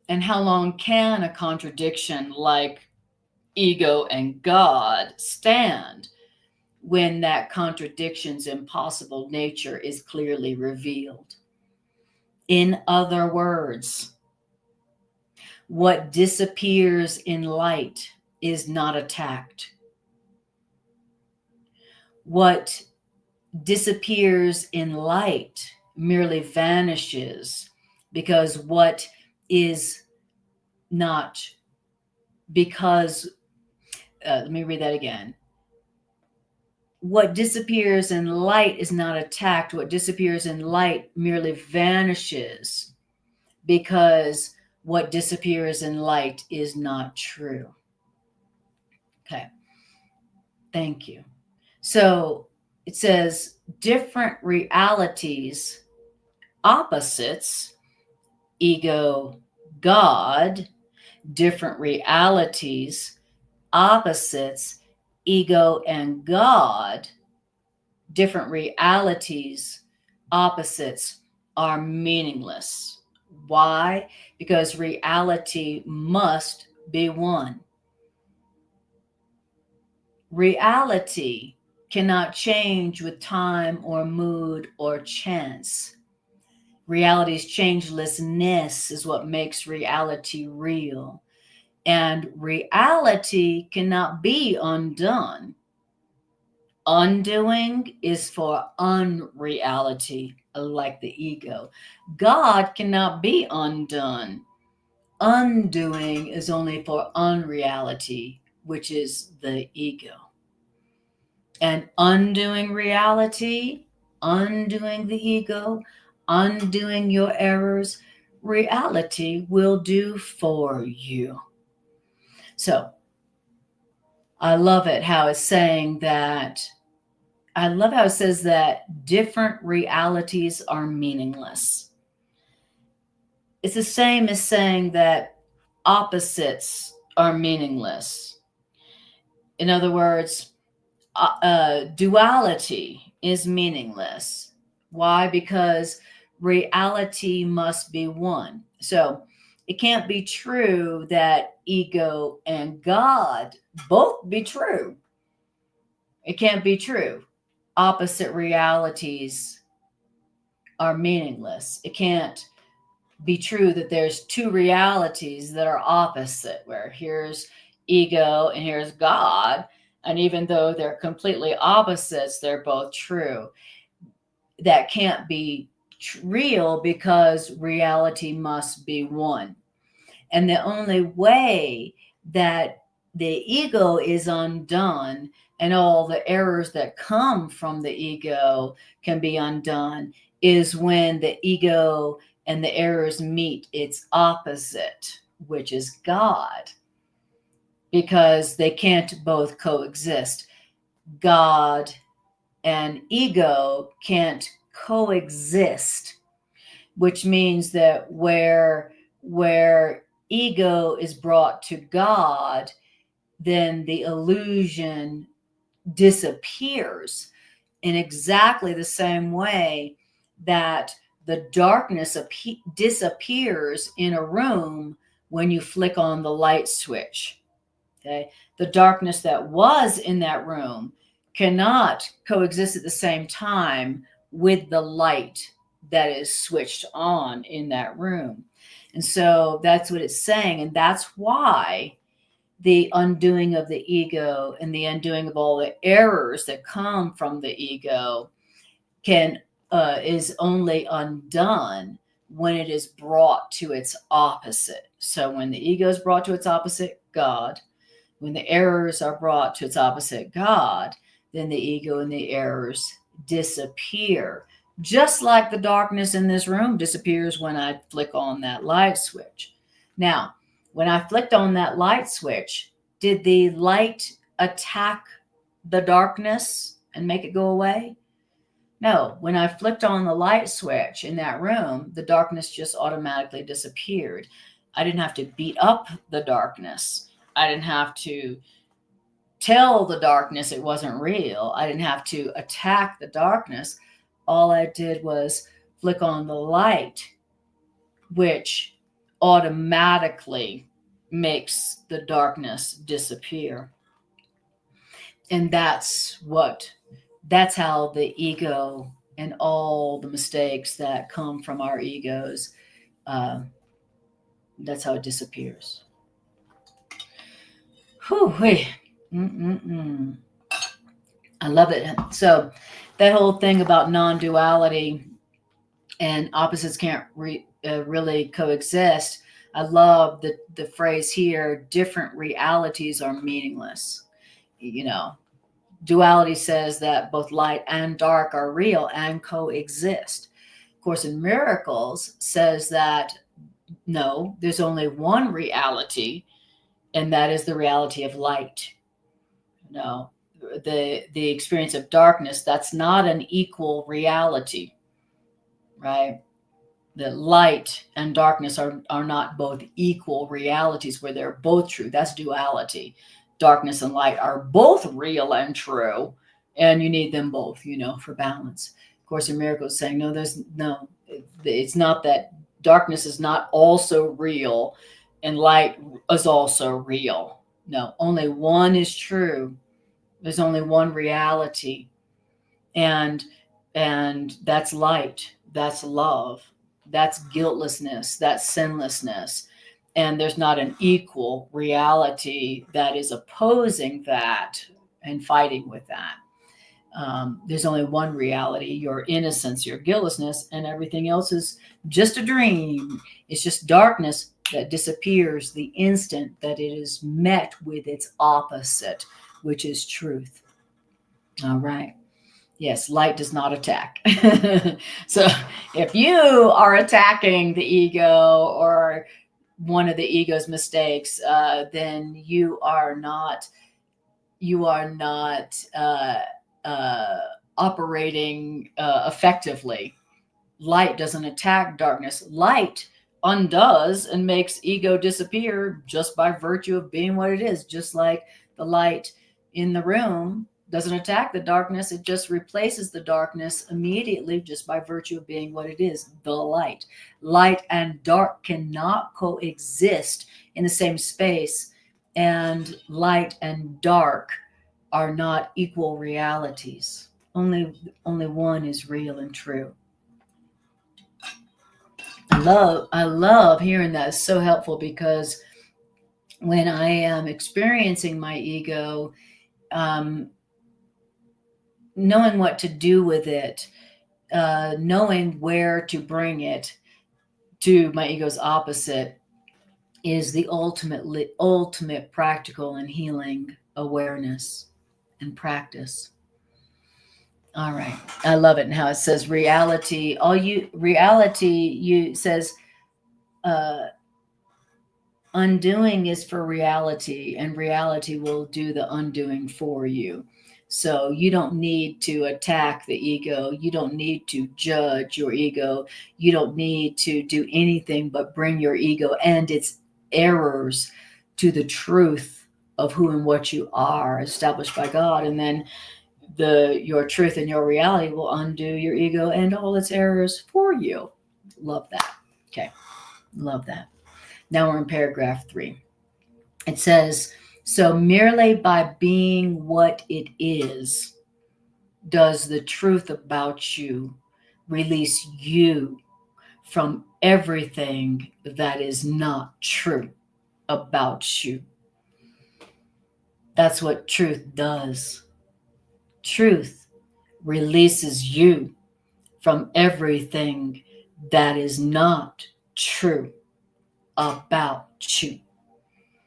And how long can a contradiction like ego and God stand when that contradiction's impossible nature is clearly revealed? In other words, what disappears in light is not attacked. What disappears in light merely vanishes, because what is not, let me read that again. What disappears in light is not attacked. What disappears in light merely vanishes, because what disappears in light is not true. Okay. Thank you. So it says different realities, opposites, ego, God, different realities, opposites, ego and God, different realities, opposites are meaningless. Why? Because reality must be one. Reality cannot change with time or mood or chance. Reality's changelessness is what makes reality real. And reality cannot be undone. Undoing is for unreality, like the ego. God cannot be undone. Undoing is only for unreality, which is the ego. And undoing reality, undoing the ego, undoing your errors, reality will do for you. So I love it how it's saying that. I love how it says that different realities are meaningless. It's the same as saying that opposites are meaningless. In other words, duality is meaningless. Why? Because reality must be one. So it can't be true that ego and God both be true. It can't be true. Opposite realities are meaningless. It can't be true that there's two realities that are opposite, where here's ego and here's God. And even though they're completely opposites, they're both true. That can't be real because reality must be one. And the only way that the ego is undone and all the errors that come from the ego can be undone is when the ego and the errors meet its opposite, which is God, because they can't both coexist. God and ego can't coexist, which means that where ego is brought to God, then the illusion disappears in exactly the same way that the darkness disappears in a room when you flick on the light switch. Okay, the darkness that was in that room cannot coexist at the same time with the light that is switched on in that room. And so that's what it's saying. And that's why the undoing of the ego and the undoing of all the errors that come from the ego is only undone when it is brought to its opposite. So when the ego is brought to its opposite, God, when the errors are brought to its opposite, God, then the ego and the errors disappear. Just like the darkness in this room disappears when I flick on that light switch. Now, when I flicked on that light switch, did the light attack the darkness and make it go away? No, when I flicked on the light switch in that room, the darkness just automatically disappeared. I didn't have to beat up the darkness. I didn't have to tell the darkness it wasn't real. I didn't have to attack the darkness. All I did was flick on the light, which automatically makes the darkness disappear. And that's how the ego and all the mistakes that come from our egos, that's how it disappears. Whew, I love it. So that whole thing about non-duality and opposites can't really coexist. I love the phrase here, different realities are meaningless. You know, duality says that both light and dark are real and coexist. Course in Miracles says that no, there's only one reality, and that is the reality of light. No, the experience of darkness, that's not an equal reality, right? That light and darkness are not both equal realities where they're both true. That's duality. Darkness and light are both real and true, and you need them both, for balance. Of Course in Miracles is saying, it's not that darkness is not also real and light is also real. No, only one is true. There's only one reality, and that's light, that's love, that's guiltlessness, that's sinlessness. And there's not an equal reality that is opposing that and fighting with that. There's only one reality, your innocence, your guiltlessness, and everything else is just a dream. It's just darkness that disappears the instant that it is met with its opposite, which is truth. All right. Yes, light does not attack. So if you are attacking the ego or one of the ego's mistakes, then you are not operating effectively. Light doesn't attack darkness. Light undoes and makes ego disappear just by virtue of being what it is. Just like the light in the room doesn't attack the darkness, it just replaces the darkness immediately just by virtue of being what it is, the light. Light and dark cannot coexist in the same space, and light and dark are not equal realities. Only one is real and true. I love hearing that. It's so helpful, because when I am experiencing my ego, knowing what to do with it, knowing where to bring it to my ego's opposite is the ultimate practical and healing awareness and practice. All right. I love it. And how it says reality, says, undoing is for reality, and reality will do the undoing for you. So you don't need to attack the ego. You don't need to judge your ego. You don't need to do anything but bring your ego and its errors to the truth of who and what you are, established by God. And then your truth and your reality will undo your ego and all its errors for you. Love that. Okay. Love that. Now we're in paragraph 3. It says, so merely by being what it is, does the truth about you release you from everything that is not true about you. That's what truth does. Truth releases you from everything that is not true about you.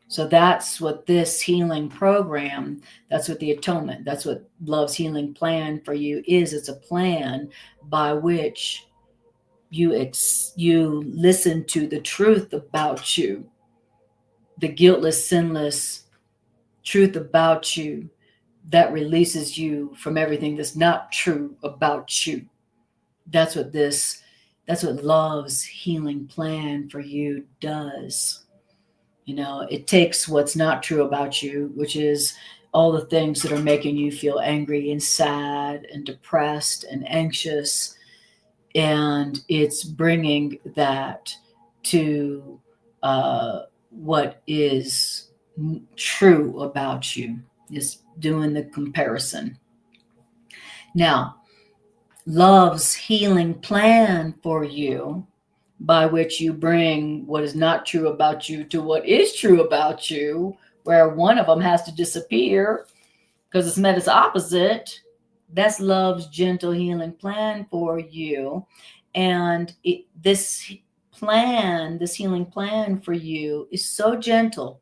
So that's what this healing program, that's what the atonement, that's what Love's healing plan for you is. It's a plan by which you listen to the truth about you, the guiltless, sinless truth about you that releases you from everything that's not true about you. That's what Love's healing plan for you does. It takes what's not true about you, which is all the things that are making you feel angry and sad and depressed and anxious, and it's bringing that to what is true about you. Is doing the comparison. Now, Love's healing plan for you, by which you bring what is not true about you to what is true about you, where one of them has to disappear because it's met its opposite. That's Love's gentle healing plan for you. And this healing plan for you is so gentle.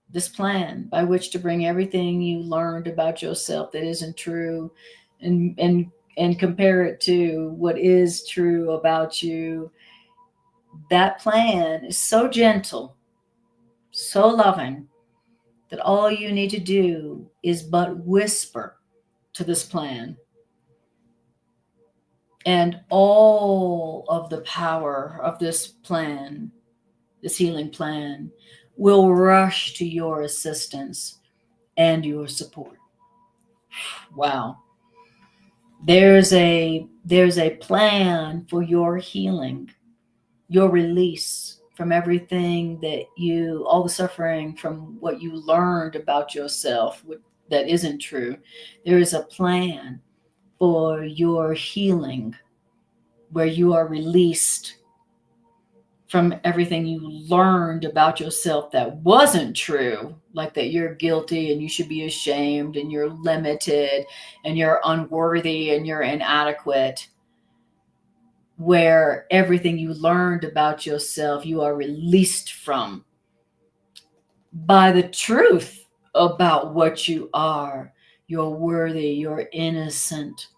This plan by which to bring everything you learned about yourself that isn't true and compare it to what is true about you. That plan is so gentle, so loving, that all you need to do is but whisper to this plan, and all of the power of this plan, this healing plan, will rush to your assistance and your support. Wow. There's a plan for your healing, your release from everything that all the suffering from what you learned about yourself that isn't true. There is a plan for your healing where you are released from everything you learned about yourself that wasn't true, like that you're guilty and you should be ashamed and you're limited and you're unworthy and you're inadequate. Where everything you learned about yourself, you are released from by the truth about what you are. You're worthy, you're innocent,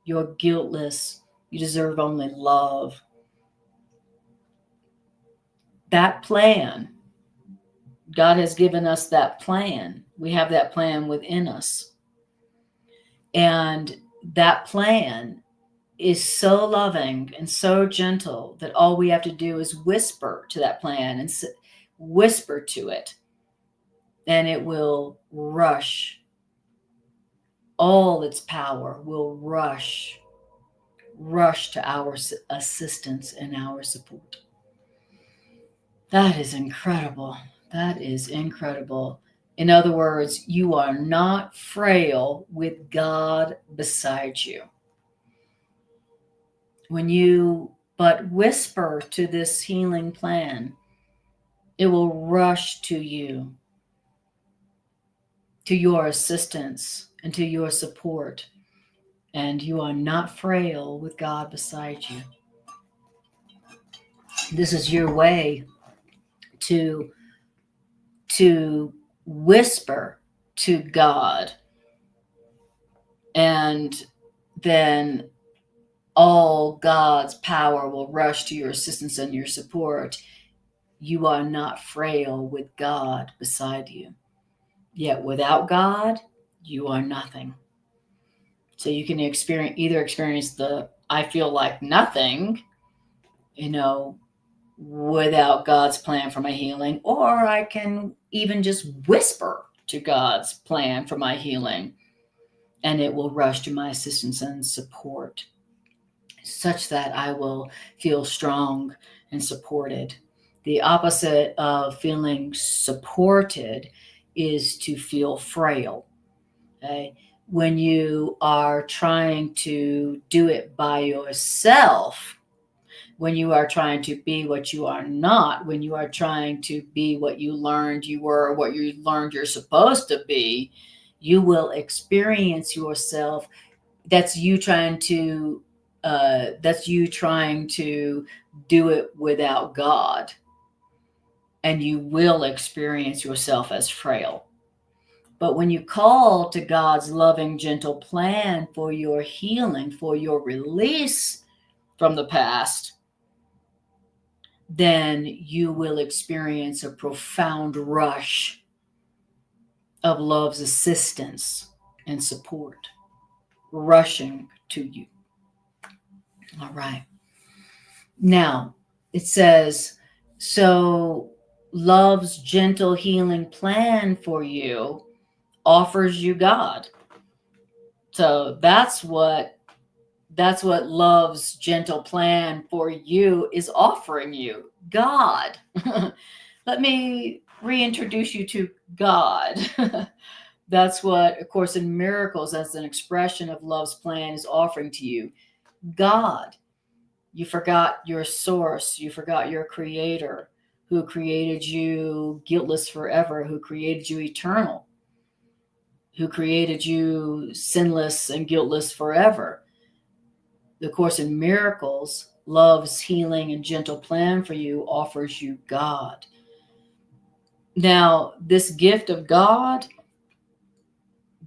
you're guiltless, you deserve only love. That plan, God has given us that plan. We have that plan within us. And that plan is so loving and so gentle that all we have to do is whisper to that plan and whisper to it, and it will rush. All its power will rush to our assistance and our support. That is incredible. That is incredible. In other words, you are not frail with God beside you. When you but whisper to this healing plan, it will rush to you, to your assistance and to your support. And you are not frail with God beside you. This is your way to whisper to God, and then all God's power will rush to your assistance and your support. You are not frail with God beside you. Yet without God, you are nothing. So you can experience the I feel like nothing, without God's plan for my healing, or I can even just whisper to God's plan for my healing, and it will rush to my assistance and support, such that I will feel strong and supported. The opposite of feeling supported is to feel frail. Okay? When you are trying to do it by yourself, when you are trying to be what you are not, when you are trying to be what you learned you were, what you learned you're supposed to be, you will experience yourself. That's you trying to do it without God, and you will experience yourself as frail. But when you call to God's loving, gentle plan for your healing, for your release from the past, then you will experience a profound rush of love's assistance and support rushing to you. All right. Now, it says, so love's gentle healing plan for you offers you God. So that's what love's gentle plan for you is offering you, God. Let me reintroduce you to God. That's what A Course in Miracles, as an expression of love's plan, is offering to you, God. You forgot your source. You forgot your creator, who created you guiltless forever, who created you eternal, who created you sinless and guiltless forever. The Course in Miracles, love's healing and gentle plan for you, offers you God. Now, this gift of God,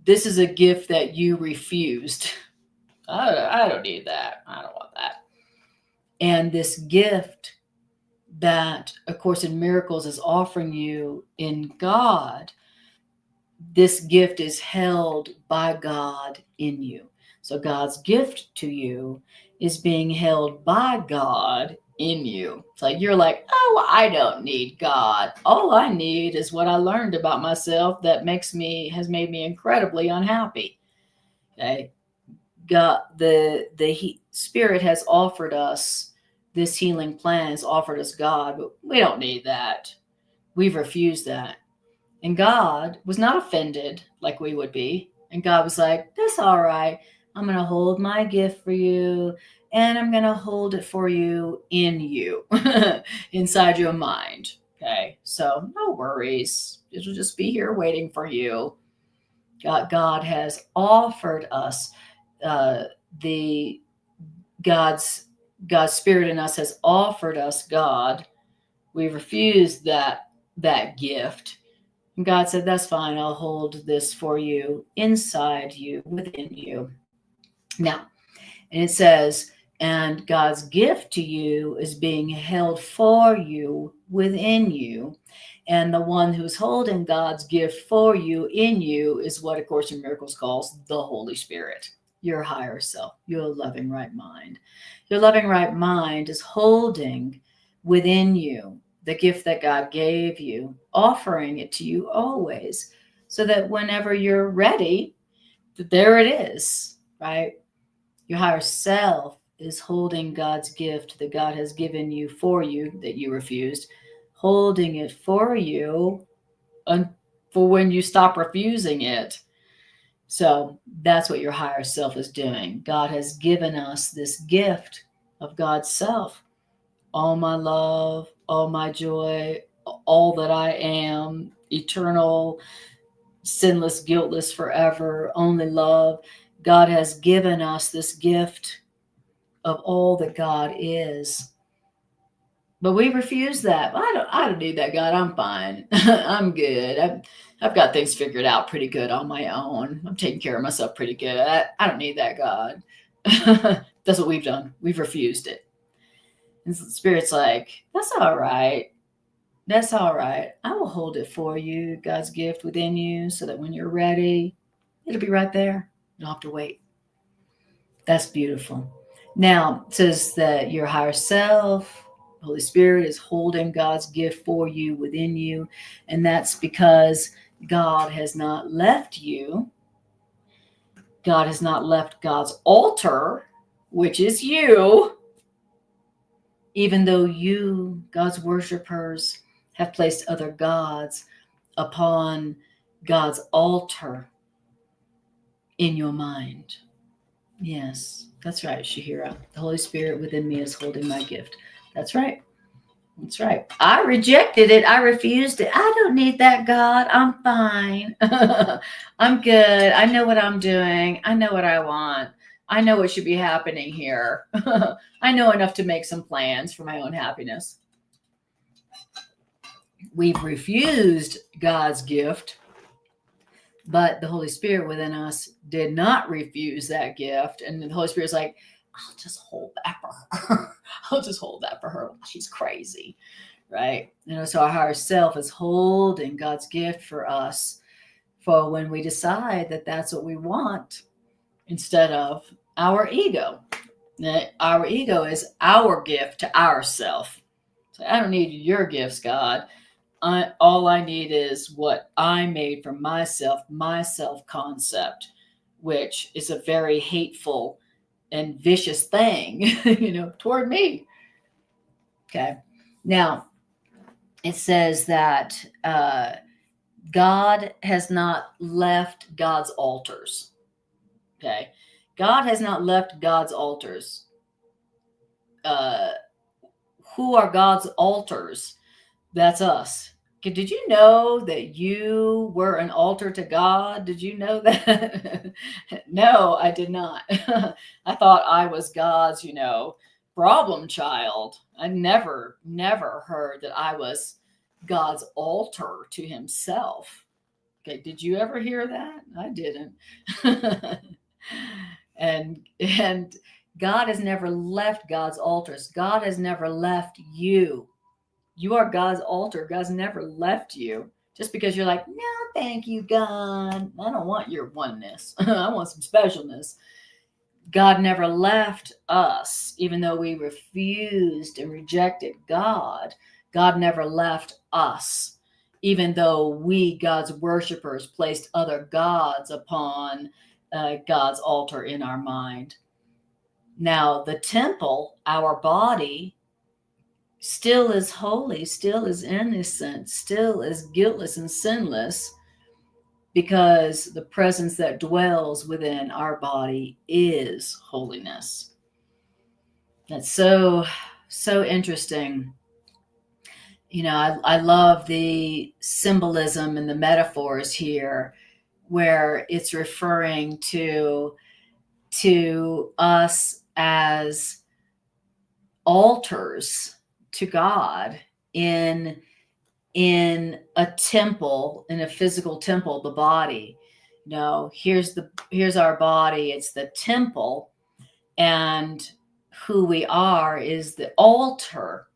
this is a gift that you refused. I don't need that. I don't want that. And this gift that A Course in Miracles is offering you in God this gift is held by God in you. So God's gift to you is being held by God in you. It's like you're like, oh, I don't need God. All I need is what I learned about myself that has made me incredibly unhappy. Okay. God, the Spirit has offered us this healing plan, has offered us God, but we don't need that. We've refused that. And God was not offended like we would be. And God was like, that's all right. I'm going to hold my gift for you, and I'm going to hold it for you in you, inside your mind. Okay. So no worries. It'll just be here waiting for you. God has offered us the God's Spirit in us has offered us God. We refused that gift. And God said, that's fine. I'll hold this for you, inside you, within you. Now, and it says, and God's gift to you is being held for you, within you. And the one who's holding God's gift for you, in you, is what A Course in Miracles calls the Holy Spirit, your higher self, your loving right mind. Your loving right mind is holding within you the gift that God gave you, offering it to you always, so that whenever you're ready, there it is, right? Your higher self is holding God's gift that God has given you for you, that you refused, holding it for you for when you stop refusing it. So that's what your higher self is doing. God has given us this gift of God's self. All my love, all my joy, all that I am, eternal, sinless, guiltless, forever, only love. God has given us this gift of all that God is. But we refuse that. I don't need that God. I'm fine. I'm good. I've got things figured out pretty good on my own. I'm taking care of myself pretty good. I don't need that God. That's what we've done. We've refused it. And so the Spirit's like, that's all right. That's all right. I will hold it for you, God's gift within you, so that when you're ready, it'll be right there. You don't have to wait. That's beautiful. Now, it says that your higher self, Holy Spirit, is holding God's gift for you, within you. And that's because God has not left you. God has not left God's altar, which is you, even though you, God's worshipers, have placed other gods upon God's altar in your mind. Yes, that's right, Shahira. The Holy Spirit within me is holding my gift. That's right. That's right. I rejected it. I refused it. I don't need that God. I'm fine. I'm good. I know what I'm doing. I know what I want. I know what should be happening here. I know enough to make some plans for my own happiness. We've refused God's gift, but the Holy Spirit within us did not refuse that gift. And the Holy Spirit's like, I'll just hold that for her. I'll just hold that for her. She's crazy, right? So our higher self is holding God's gift for us for when we decide that that's what we want instead of our ego. Our ego is our gift to ourself. So I don't need your gifts, God. All I need is what I made for myself, my self-concept, which is a very hateful and vicious thing, toward me. Okay. Now, it says that God has not left God's altars. Okay. God has not left God's altars. Who are God's altars? That's us. Did you know that you were an altar to God? Did you know that? No, I did not. I thought I was God's, problem child. I never heard that I was God's altar to himself. Okay, did you ever hear that? I didn't. And God has never left God's altars. God has never left you. You are God's altar. God's never left you. Just because you're like, no, thank you, God. I don't want your oneness. I want some specialness. God never left us, even though we refused and rejected God. God never left us, even though we, God's worshipers, placed other gods upon God's altar in our mind. Now, the temple, our body, still is holy, still is innocent, still is guiltless and sinless, because the presence that dwells within our body is holiness. That's so interesting. You know, I love the symbolism and the metaphors here, where it's referring to us as altars to God in a temple, in a physical temple, the body. You know, here's our body, it's the temple, and who we are is the altar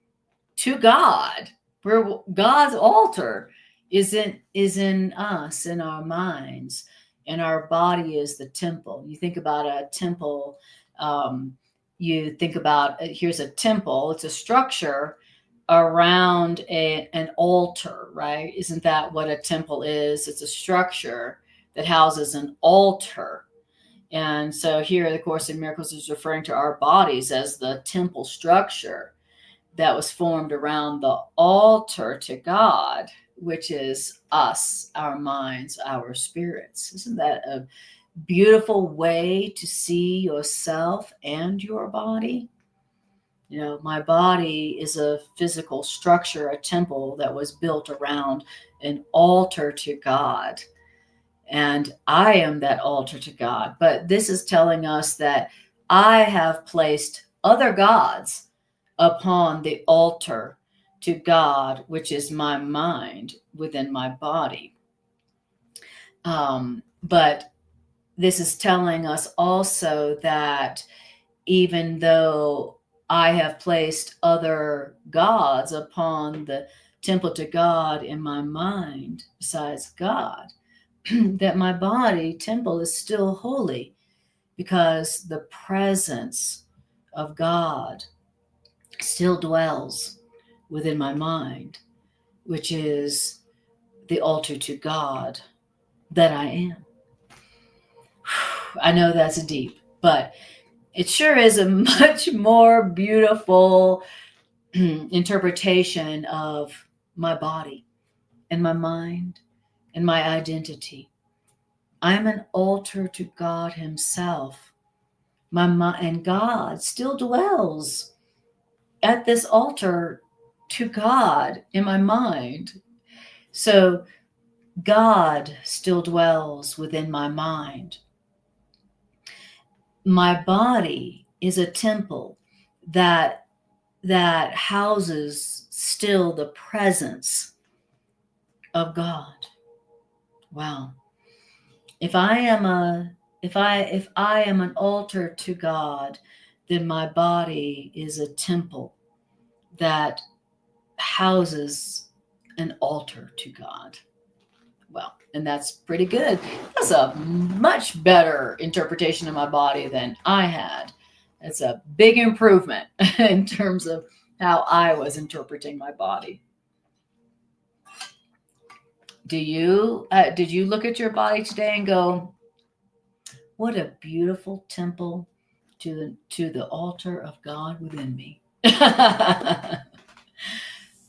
to God. We're God's altar is in us, in our minds, and our body is the temple. You think about a temple, you think about, here's a temple, it's a structure around an altar, right? Isn't that what a temple is? It's a structure that houses an altar. And so here the Course in Miracles is referring to our bodies as the temple structure that was formed around the altar to God, which is us, our minds, our spirits. Isn't that a beautiful way to see yourself and your body? You know, my body is a physical structure, a temple that was built around an altar to God. And I am that altar to God. But this is telling us that I have placed other gods upon the altar to God, which is my mind within my body. But this is telling us also that even though I have placed other gods upon the temple to God in my mind, besides God, that my body temple is still holy, because the presence of God still dwells within my mind, which is the altar to God that I am. I know that's deep, but it sure is a much more beautiful interpretation of my body and my mind and my identity. I'm an altar to God Himself. My mind, and God still dwells at this altar to God in my mind. So God still dwells within my mind. My body is a temple that houses still the presence of God. Wow. If I am an altar to God, then my body is a temple that houses an altar to God. Well, and that's pretty good. That's a much better interpretation of my body than I had. It's a big improvement in terms of how I was interpreting my body. Did you look at your body today and go, what a beautiful temple to the altar of God within me?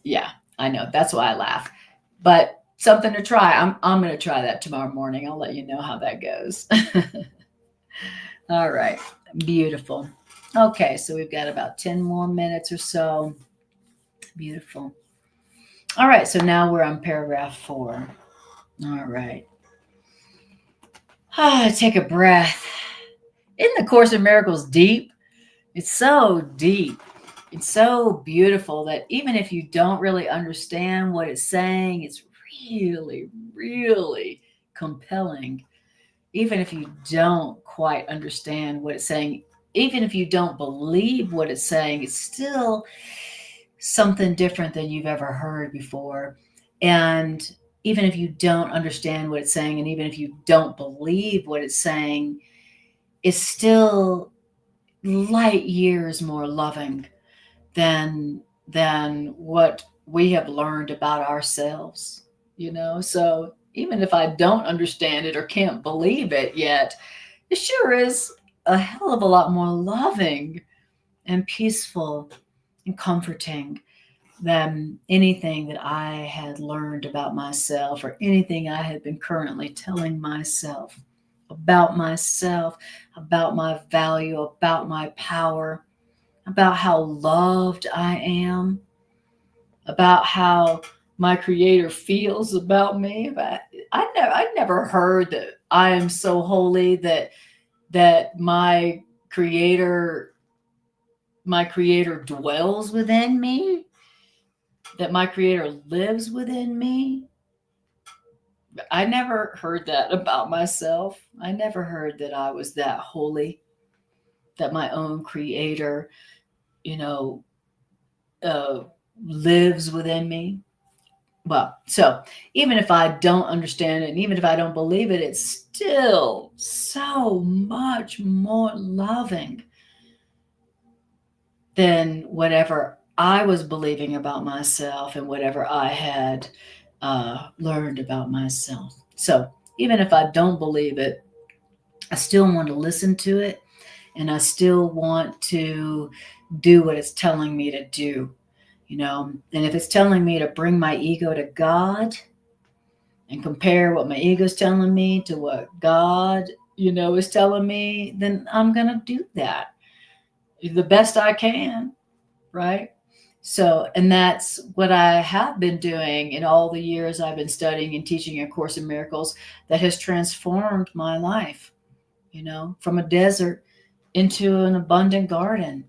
Yeah, I know. That's why I laugh. But something to try. I'm going to try that tomorrow morning. I'll let you know how that goes. All right. Beautiful. Okay, so we've got about 10 more minutes or so. Beautiful. All right, so now we're on paragraph 4. All right. Take a breath. Isn't the Course in Miracles deep? It's so deep. It's so beautiful that even if you don't really understand what it's saying, it's really, really compelling. Even if you don't quite understand what it's saying, even if you don't believe what it's saying, it's still something different than you've ever heard before. And even if you don't understand what it's saying, and even if you don't believe what it's saying, is still light years more loving than what we have learned about ourselves, So even if I don't understand it or can't believe it yet, it sure is a hell of a lot more loving and peaceful and comforting than anything that I had learned about myself or anything I had been currently telling myself, about my value, about my power, about how loved I am, about how my creator feels about me. But I never heard that I am so holy that my creator dwells within me, that my creator lives within me. I never heard that about myself. I never heard that I was that holy, that my own creator, lives within me. Well, so even if I don't understand it, and even if I don't believe it, it's still so much more loving than whatever I was believing about myself and whatever I had learned about myself. So even if I don't believe it, I still want to listen to it, and I still want to do what it's telling me to do. And if it's telling me to bring my ego to God and compare what my ego is telling me to what God, is telling me, then I'm going to do that the best I can, right? So, and that's what I have been doing in all the years I've been studying and teaching A Course in Miracles, that has transformed my life, from a desert into an abundant garden.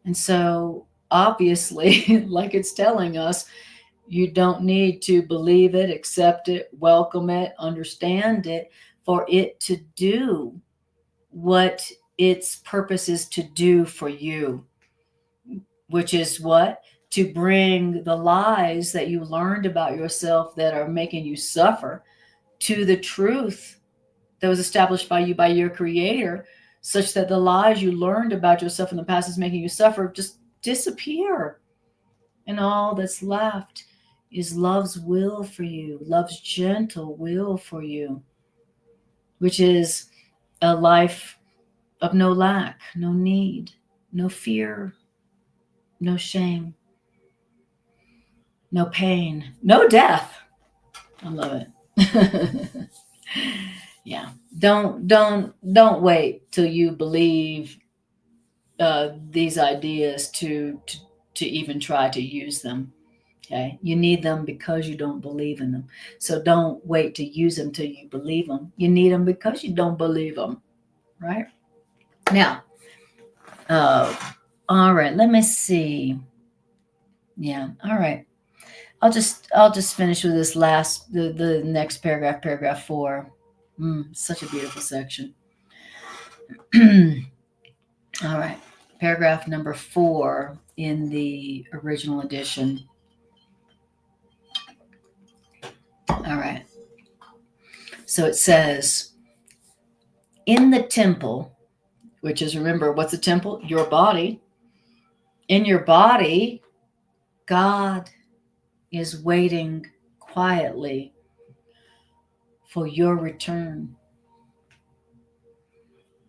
And so obviously, like it's telling us, you don't need to believe it, accept it, welcome it, understand it for it to do what its purpose is to do for you, which is what? To bring the lies that you learned about yourself that are making you suffer to the truth that was established by you, by your creator, such that the lies you learned about yourself in the past is making you suffer just disappear. And all that's left is love's will for you, love's gentle will for you, which is a life of no lack, no need, no fear, no shame, no pain, no death. I love it. Yeah. Don't wait till you believe these ideas to even try to use them. Okay. You need them because you don't believe in them. So don't wait to use them till you believe them. You need them because you don't believe them. Right? Now, all right, let me see. Yeah. All right. I'll just finish with this last, the next paragraph 4. Such a beautiful section. All right. Paragraph number 4 in the original edition. All right. So it says, in the temple, which is, remember, what's a temple? Your body. In your body, God is waiting quietly for your return.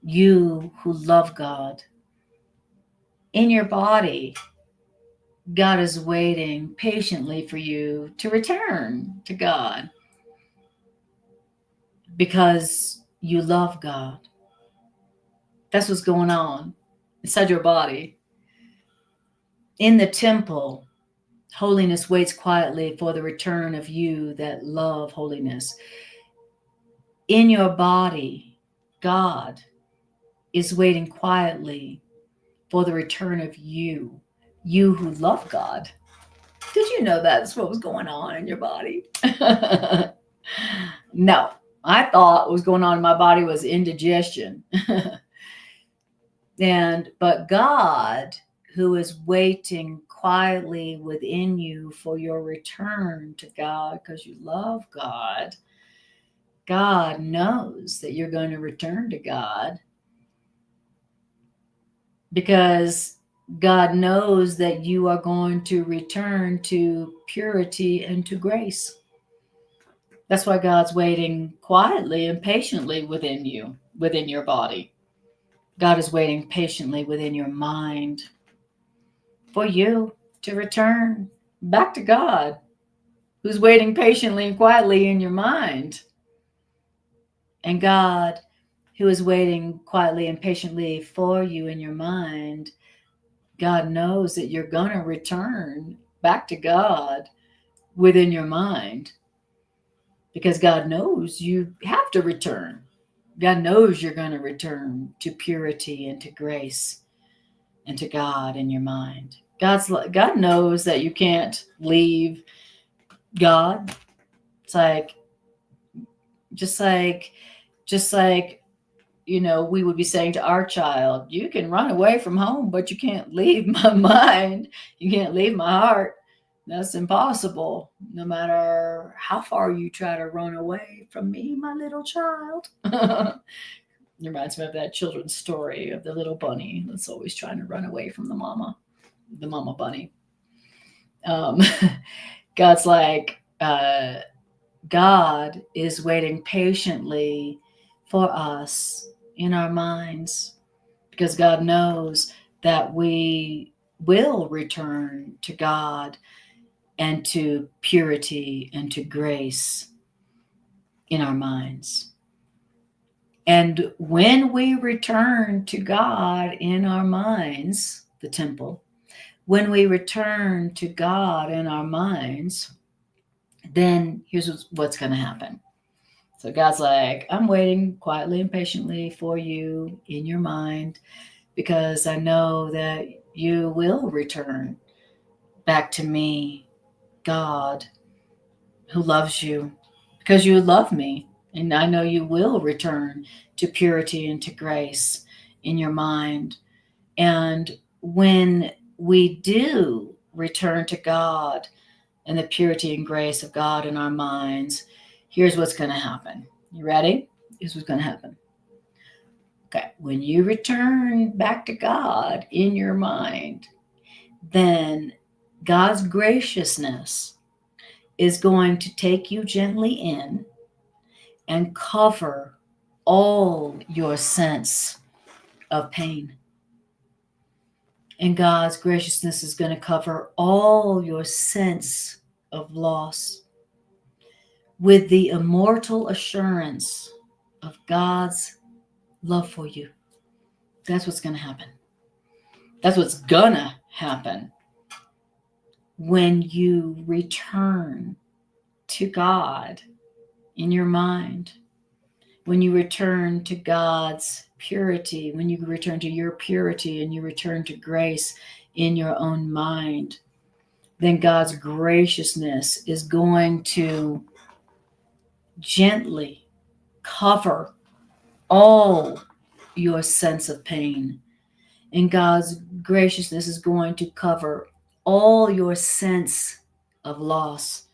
You who love God. In your body, God is waiting patiently for you to return to God because you love God. That's what's going on inside your body. In the temple, holiness waits quietly for the return of you that love holiness. In your body, God is waiting quietly for the return of you who love God. Did you know that's what was going on in your body? No, I thought what was going on in my body was indigestion. But God, who is waiting quietly within you for your return to God because you love God, God knows that you're going to return to God because God knows that you are going to return to purity and to grace. That's why God's waiting quietly and patiently within you, within your body. God is waiting patiently within your mind for you to return back to God, who's waiting patiently and quietly in your mind. And God, who is waiting quietly and patiently for you in your mind, God knows that you're going to return back to God within your mind because God knows you have to return. God knows you're going to return to purity and to grace and to God in your mind. God knows that you can't leave God. It's like, just like, we would be saying to our child, you can run away from home, but you can't leave my mind. You can't leave my heart. That's impossible. No matter how far you try to run away from me, my little child. It reminds me of that children's story of the little bunny that's always trying to run away from the mama bunny. God's like, God is waiting patiently for us in our minds because God knows that we will return to God and to purity and to grace in our minds. And when we return to God in our minds, the temple, when we return to God in our minds, then here's what's going to happen. So God's like, I'm waiting quietly and patiently for you in your mind because I know that you will return back to me, God, who loves you, because you love me. And I know you will return to purity and to grace in your mind. And when we do return to God and the purity and grace of God in our minds, here's what's going to happen. You ready? Here's what's going to happen. Okay. When you return back to God in your mind, then God's graciousness is going to take you gently in and cover all your sense of pain. And God's graciousness is going to cover all your sense of loss with the immortal assurance of God's love for you. That's what's going to happen. That's what's going to happen when you return to God in your mind, when you return to God's purity, when you return to your purity and you return to grace in your own mind, then God's graciousness is going to gently cover all your sense of pain. And God's graciousness is going to cover all your sense of loss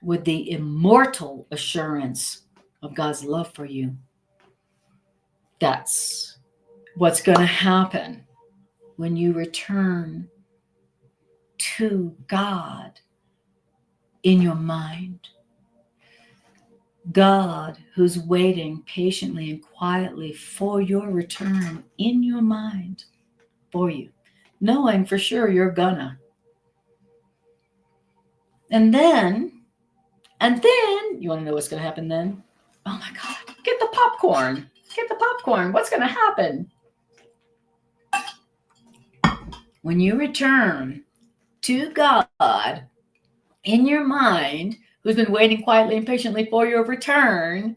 with the immortal assurance of God's love for you. That's what's going to happen when you return to God in your mind. God, who's waiting patiently and quietly for your return in your mind for you, knowing for sure you're gonna. And then, you want to know what's going to happen then? Oh my God, get the popcorn. Get the popcorn. What's going to happen? When you return to God in your mind, who's been waiting quietly and patiently for your return,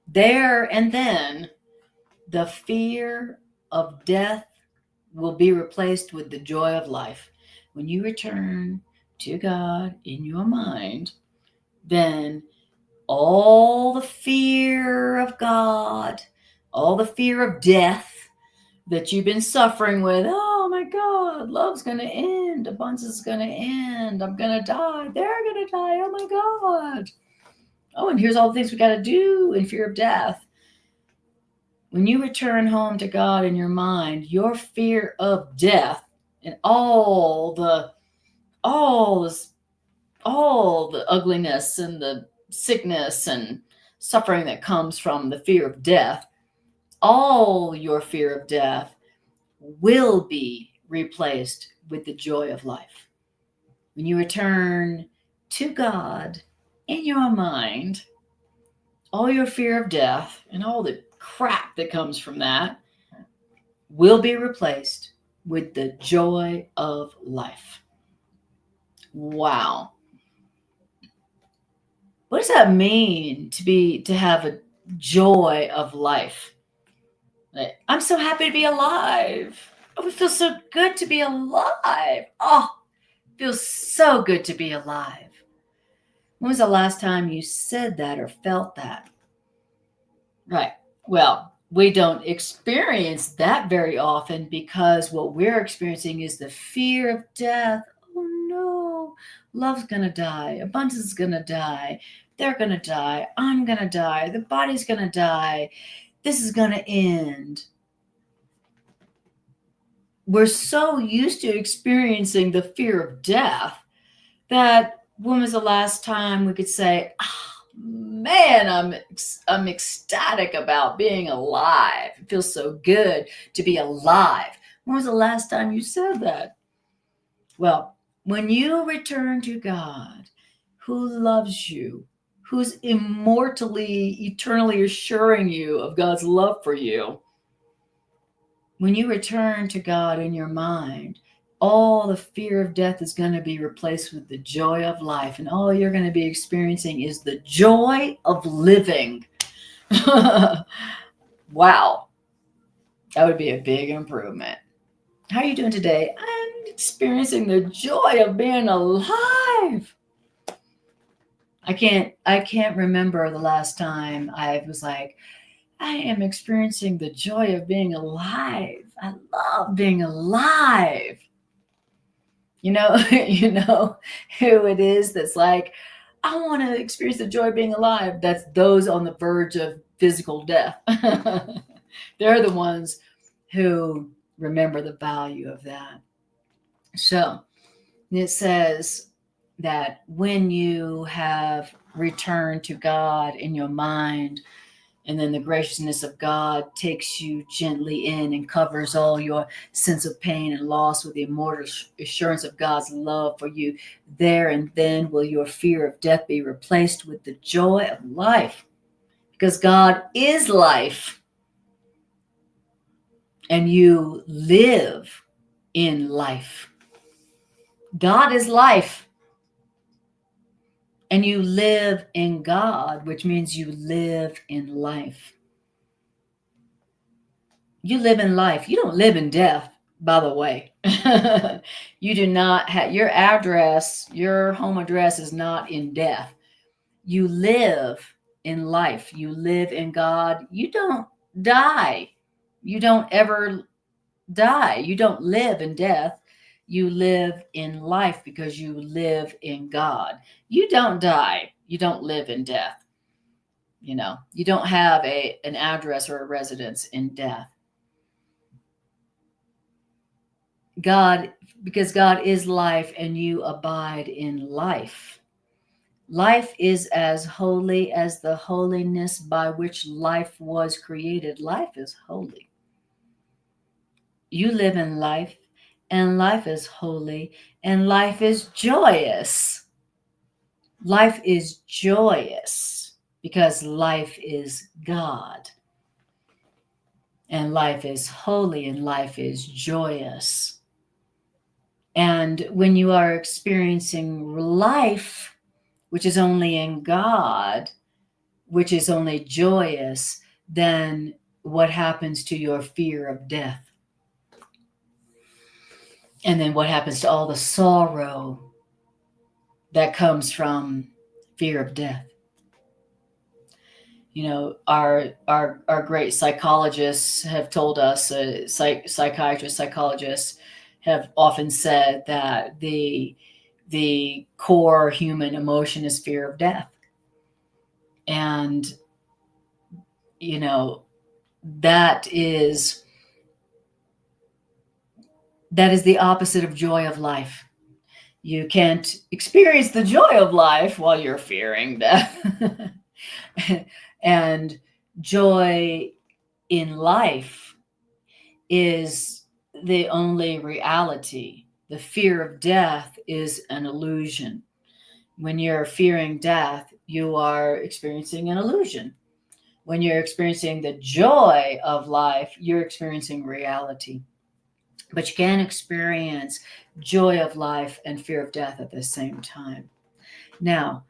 there and then, the fear of death will be replaced with the joy of life. When you return to God in your mind, then all the fear of God, all the fear of death that you've been suffering with, oh oh my God, love's going to end. Abundance is going to end. I'm going to die. They're going to die. Oh my God. Oh, and here's all the things we got to do in fear of death. When you return home to God in your mind, your fear of death and all the ugliness and the sickness and suffering that comes from the fear of death, all your fear of death will be replaced with the joy of life. When you return to God in your mind, all your fear of death and all the crap that comes from that will be replaced with the joy of life. Wow. What does that mean to have a joy of life? Like, I'm so happy to be alive. Oh, it feels so good to be alive. Oh, it feels so good to be alive. When was the last time you said that or felt that? Right. Well, we don't experience that very often because what we're experiencing is the fear of death. Oh no, love's going to die. Abundance is going to die. They're going to die. I'm going to die. The body's going to die. This is going to end. We're so used to experiencing the fear of death that when was the last time we could say, man, I'm ecstatic about being alive. It feels so good to be alive. When was the last time you said that? Well, when you return to God, who loves you, who's immortally, eternally assuring you of God's love for you, when you return to God in your mind, all the fear of death is going to be replaced with the joy of life. And all you're going to be experiencing is the joy of living. Wow. That would be a big improvement. How are you doing today? I'm experiencing the joy of being alive. I can't remember the last time I was like, I am experiencing the joy of being alive. I love being alive. You know who it is that's like, I want to experience the joy of being alive. That's those on the verge of physical death. They're the ones who remember the value of that. So it says that when you have returned to God in your mind, and then the graciousness of God takes you gently in and covers all your sense of pain and loss with the immortal assurance of God's love for you. There and then will your fear of death be replaced with the joy of life. Because God is life. And you live in life. God is life. And you live in God, which means you live in life. You live in life. You don't live in death, by the way. You do not have your address, your home address is not in death. You live in life. You live in God. You don't die. You don't ever die. You don't live in death. You live in life because you live in God. You don't die. You don't live in death. You don't have an address or a residence in death. God, because God is life and you abide in life. Life is as holy as the holiness by which life was created. Life is holy. You live in life, and life is holy, and life is joyous. Life is joyous because life is God. And life is holy, and life is joyous. And when you are experiencing life, which is only in God, which is only joyous, then what happens to your fear of death? And then what happens to all the sorrow that comes from fear of death? Our great psychologists have told us, psychiatrists, psychologists, have often said that the core human emotion is fear of death. And, you know, that is the opposite of joy of life. You can't experience the joy of life while you're fearing death. And joy in life is the only reality. The fear of death is an illusion. When you're fearing death, you are experiencing an illusion. When you're experiencing the joy of life, you're experiencing reality. But you can't experience joy of life and fear of death at the same time. Now,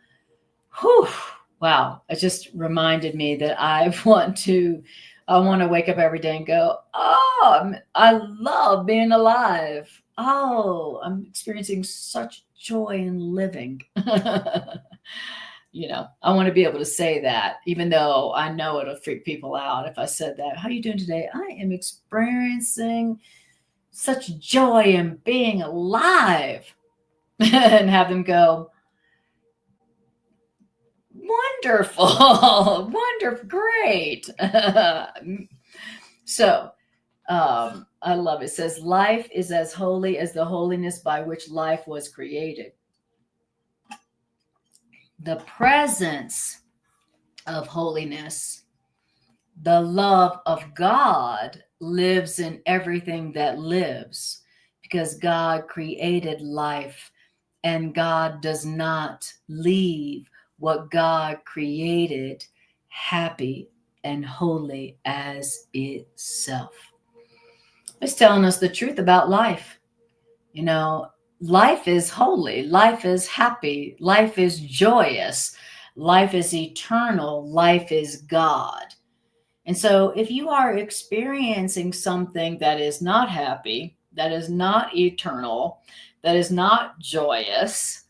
wow, it just reminded me that I want to wake up every day and go, oh, I love being alive. Oh, I'm experiencing such joy in living. You know, I want to be able to say that, even though I know it'll freak people out if I said that. How are you doing today? I am experiencing such joy in being alive. And have them go, wonderful, wonderful, great. So, I love it. It says, life is as holy as the holiness by which life was created. The presence of holiness, the love of God, lives in everything that lives, because God created life, and God does not leave what God created happy and holy as itself. It's telling us the truth about life. You know, life is holy, life is happy, life is joyous, life is eternal, life is God. And so if you are experiencing something that is not happy, that is not eternal, that is not joyous,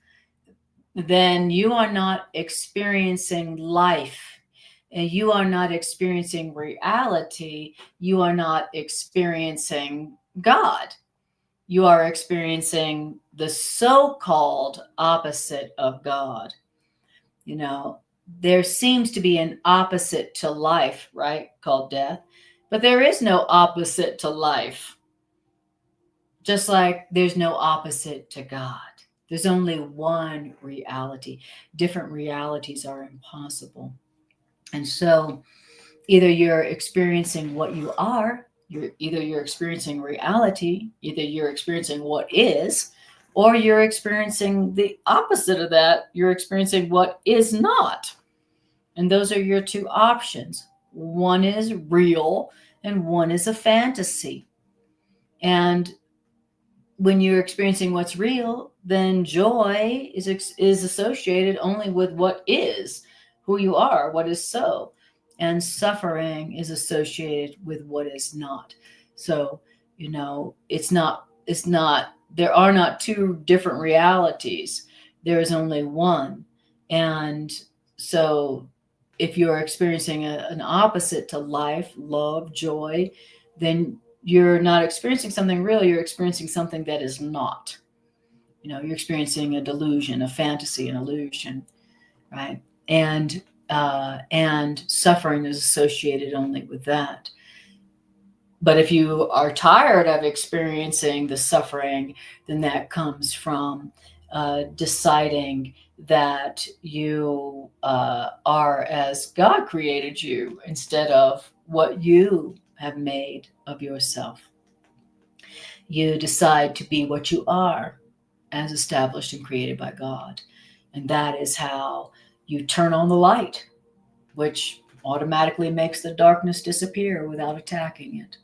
then you are not experiencing life, and you are not experiencing reality. You are not experiencing God. You are experiencing the so-called opposite of God. You know, there seems to be an opposite to life, right? Called death. But there is no opposite to life. Just like there's no opposite to God. There's only one reality. Different realities are impossible. And so either you're experiencing what you are, you're experiencing reality, either you're experiencing what is, or you're experiencing the opposite of that. You're experiencing what is not. And those are your two options. One is real and one is a fantasy. And when you're experiencing what's real, then joy is associated only with what is, who you are, what is so. And suffering is associated with what is not. So, you know, there are not two different realities. There is only one. And so if you're experiencing an opposite to life, love, joy, then you're not experiencing something real. You're experiencing something that is not. You know, you're experiencing a delusion, a fantasy, an illusion, right? And suffering is associated only with that. But if you are tired of experiencing the suffering, then that comes from deciding that you are as God created you instead of what you have made of yourself. You decide to be what you are as established and created by God. And that is how you turn on the light, which automatically makes the darkness disappear without attacking it.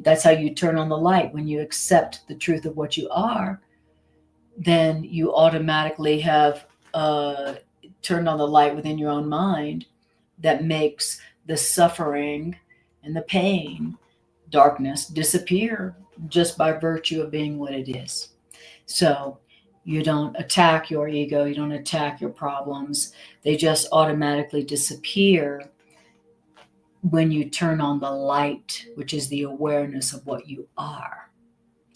That's how you turn on the light. When you accept the truth of what you are, then you automatically have turned on the light within your own mind that makes the suffering and the pain, darkness, disappear just by virtue of being what it is. So you don't attack your ego, you don't attack your problems. They just automatically disappear when you turn on the light, which is the awareness of what you are.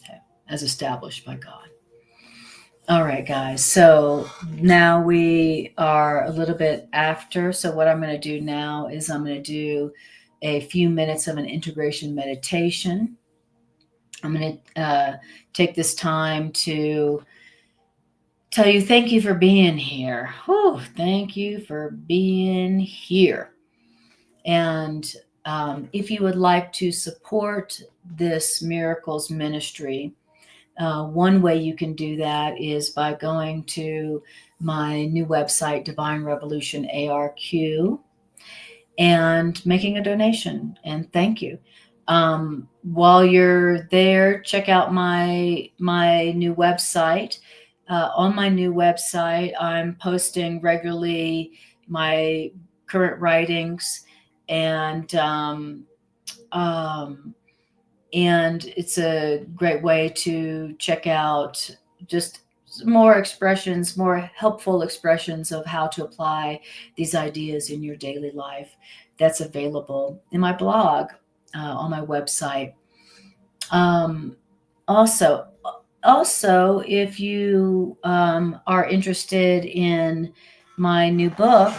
Okay. as established by God. All right, guys. So now we are a little bit after. So what I'm going to do now is I'm going to do a few minutes of an integration meditation. I'm going to take this time to tell you thank you for being here. Whew, thank you for being here. And if you would like to support this Miracles ministry, one way you can do that is by going to my new website, Divine Revolution ARQ, and making a donation. And thank you. While you're there, check out my new website. On my new website, I'm posting regularly my current writings, and it's a great way to check out just more expressions, more helpful expressions of how to apply these ideas in your daily life. That's available in my blog on my website. Also, if you are interested in my new book,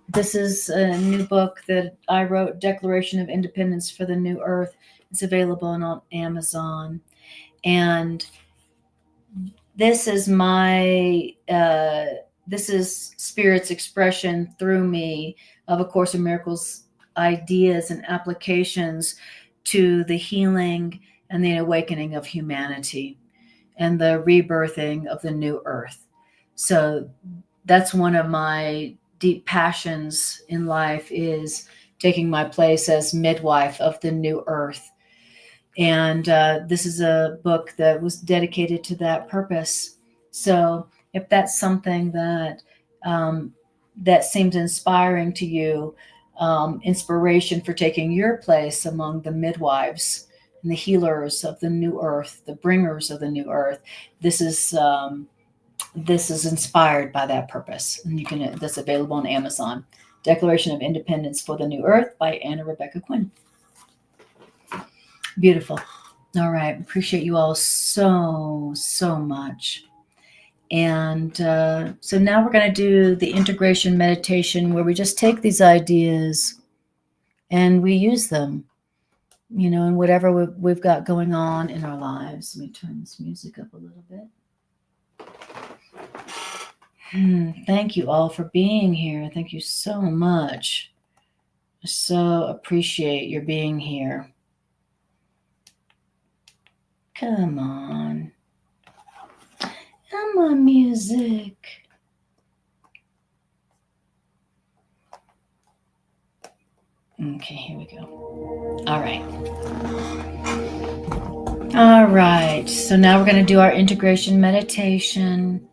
this is a new book that I wrote, Declaration of Independence for the New Earth. It's available on Amazon. And this is this is Spirit's expression through me of A Course in Miracles ideas and applications to the healing and the awakening of humanity and the rebirthing of the new earth. So that's one of my deep passions in life, is taking my place as midwife of the new earth. And this is a book that was dedicated to that purpose. So if that's something that that seems inspiring to you, inspiration for taking your place among the midwives and the healers of the new earth, the bringers of the new earth, this is inspired by that purpose. And that's available on Amazon. Declaration of Independence for the New Earth by Anna Rebecca Quinn. Beautiful. All right. Appreciate you all so much. And so now we're going to do the integration meditation, where we just take these ideas and we use them, in whatever we've got going on in our lives. Let me turn this music up a little bit. Thank you all for being here. Thank you so much. I so appreciate your being here. Come on. Come on, music. Okay, here we go. All right. So now we're going to do our integration meditation.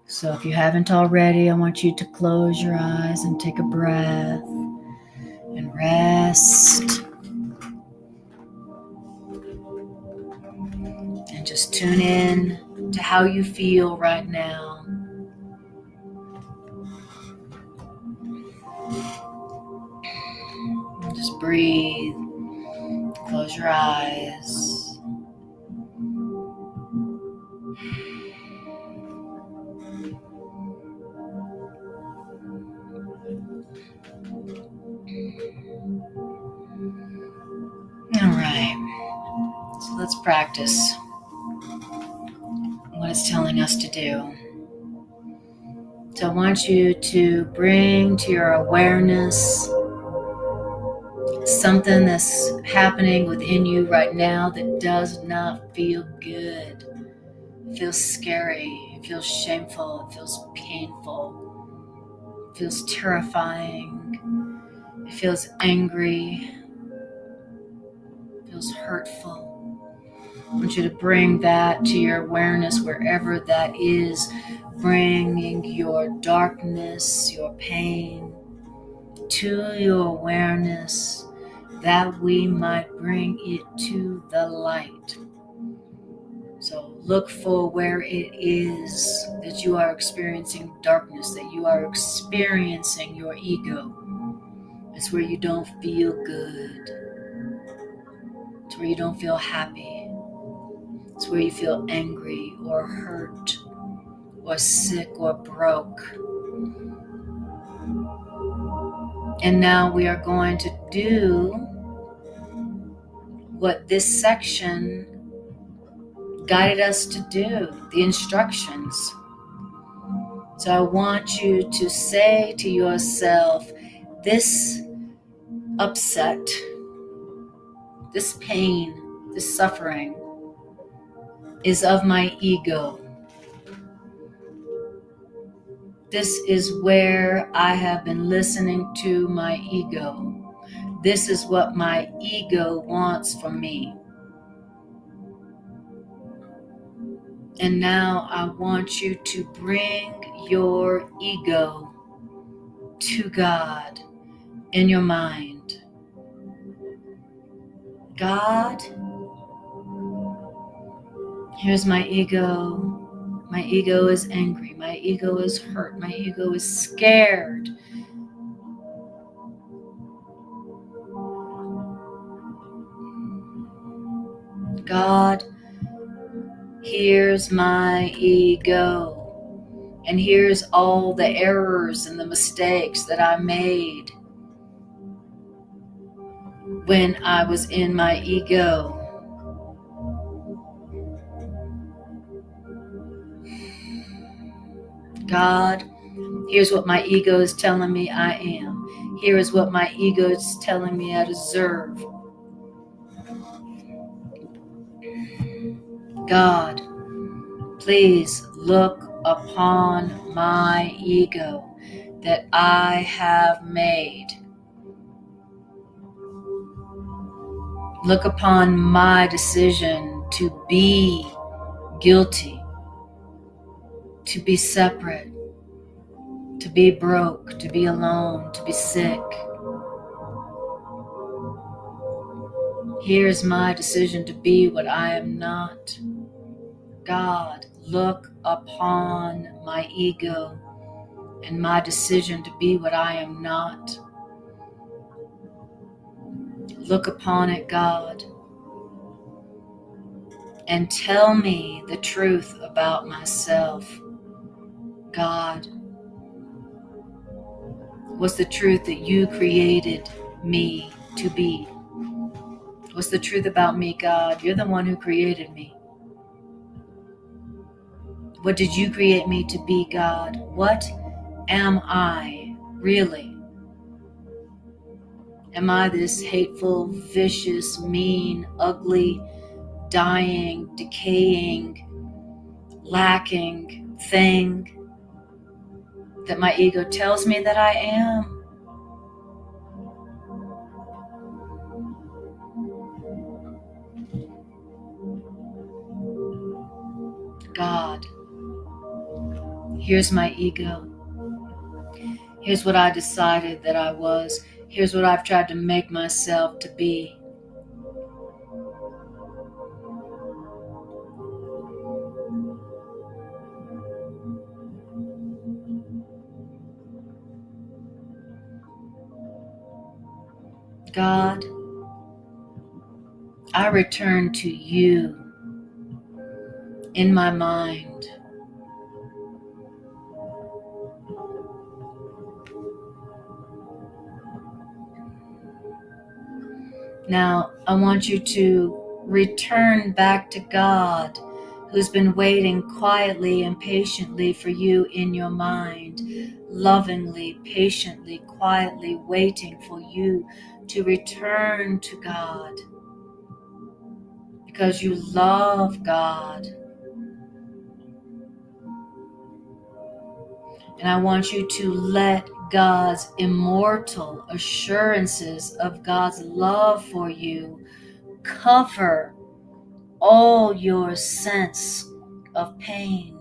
So if you haven't already, I want you to close your eyes and take a breath and rest. And just tune in to how you feel right now. And just breathe. Close your eyes. All right. So let's practice what it's telling us to do. So I want you to bring to your awareness something that's happening within you right now that does not feel good. It feels scary. It feels shameful. It feels painful. It feels terrifying. It feels angry. It feels hurtful. I want you to bring that to your awareness wherever that is, bringing your darkness, your pain to your awareness, that we might bring it to the light. So look for where it is that you are experiencing darkness, that you are experiencing your ego. It's where you don't feel good. To It's where you don't feel happy. It's where you feel angry or hurt or sick or broke. And now we are going to do what this section guided us to do, the instructions. So I want you to say to yourself, this upset, this pain, this suffering is of my ego. This is where I have been listening to my ego. This is what my ego wants from me. And now I want you to bring your ego to God in your mind. God, here's my ego. My ego is angry. My ego is hurt. My ego is scared. God, here's my ego. And here's all the errors and the mistakes that I made when I was in my ego. God, here's what my ego is telling me I am. Here is what my ego is telling me I deserve. God, please look upon my ego that I have made. Look upon my decision to be guilty, to be separate, to be broke, to be alone, to be sick. Here's my decision to be what I am not. God, look upon my ego and my decision to be what I am not. Look upon it, God, and tell me the truth about myself. God, what's the truth that you created me to be? What's the truth about me, God? You're the one who created me. What did you create me to be, God? What am I really? Am I this hateful, vicious, mean, ugly, dying, decaying, lacking thing that my ego tells me that I am? God, here's my ego. Here's what I decided that I was. Here's what I've tried to make myself to be. God, I return to you in my mind. Now, I want you to return back to God, who's been waiting quietly and patiently for you in your mind, lovingly, patiently, quietly waiting for you to return to God, because you love God. And I want you to let God's immortal assurances of God's love for you cover all your sense of pain.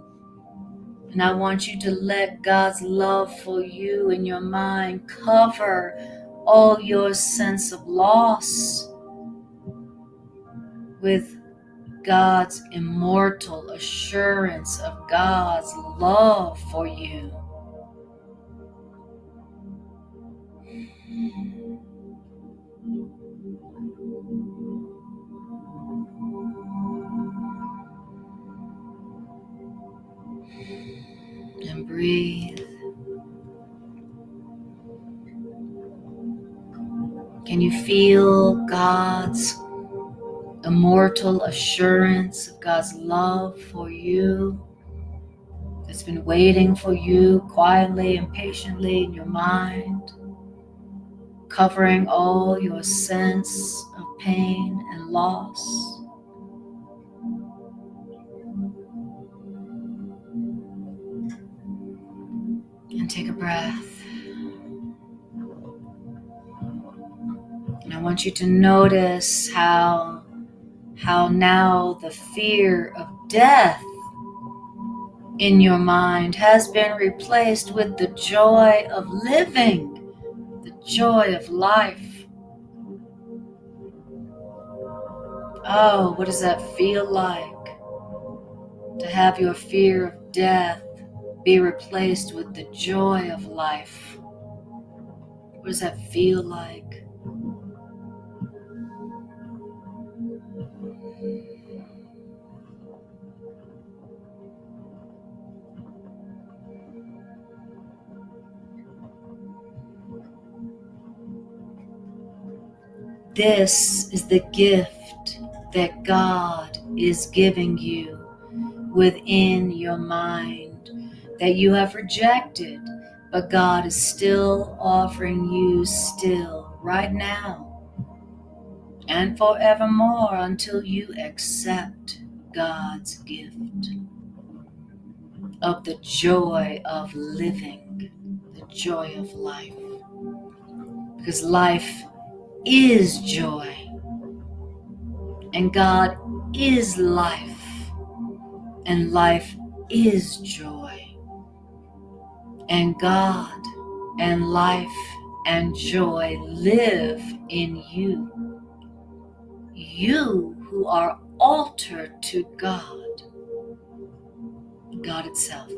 And I want you to let God's love for you in your mind cover all your sense of loss with God's immortal assurance of God's love for you. And breathe. Can you feel God's immortal assurance of God's love for you? It's been waiting for you quietly and patiently in your mind, covering all your sense of pain and loss. And take a breath. And I want you to notice how now the fear of death in your mind has been replaced with the joy of living, the joy of life. Oh, what does that feel like? To have your fear of death be replaced with the joy of life. What does that feel like? This is the gift that God is giving you within your mind that you have rejected, but God is still offering you still right now and forevermore until you accept God's gift of the joy of living, the joy of life. Because life is joy, and God is life, and life is joy, and God and life and joy live in you. You who are altered to God, God itself.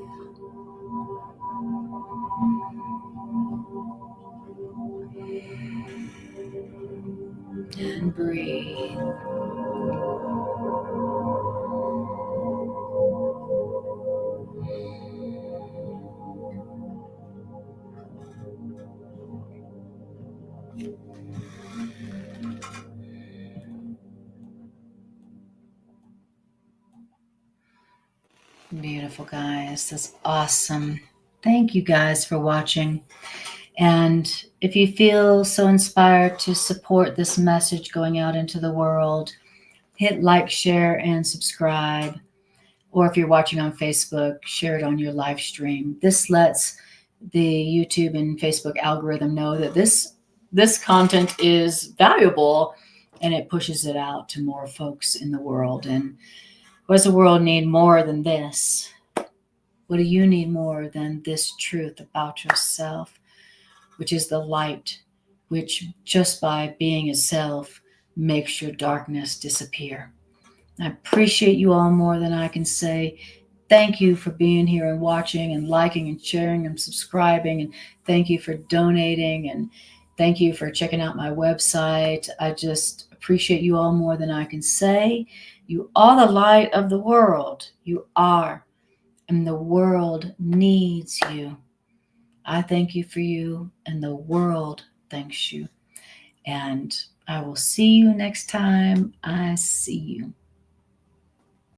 And breathe. Beautiful, guys. That's awesome. Thank you guys for watching. And if you feel so inspired to support this message going out into the world, hit like, share, and subscribe. Or if you're watching on Facebook, share it on your live stream. This lets the YouTube and Facebook algorithm know that this content is valuable, and it pushes it out to more folks in the world. And what does the world need more than this? What do you need more than this truth about yourself, which is the light, which just by being itself makes your darkness disappear? I appreciate you all more than I can say. Thank you for being here and watching and liking and sharing and subscribing. And thank you for donating. And thank you for checking out my website. I just appreciate you all more than I can say. You are the light of the world. You are. And the world needs you. I thank you for you, and the world thanks you. And I will see you next time I see you.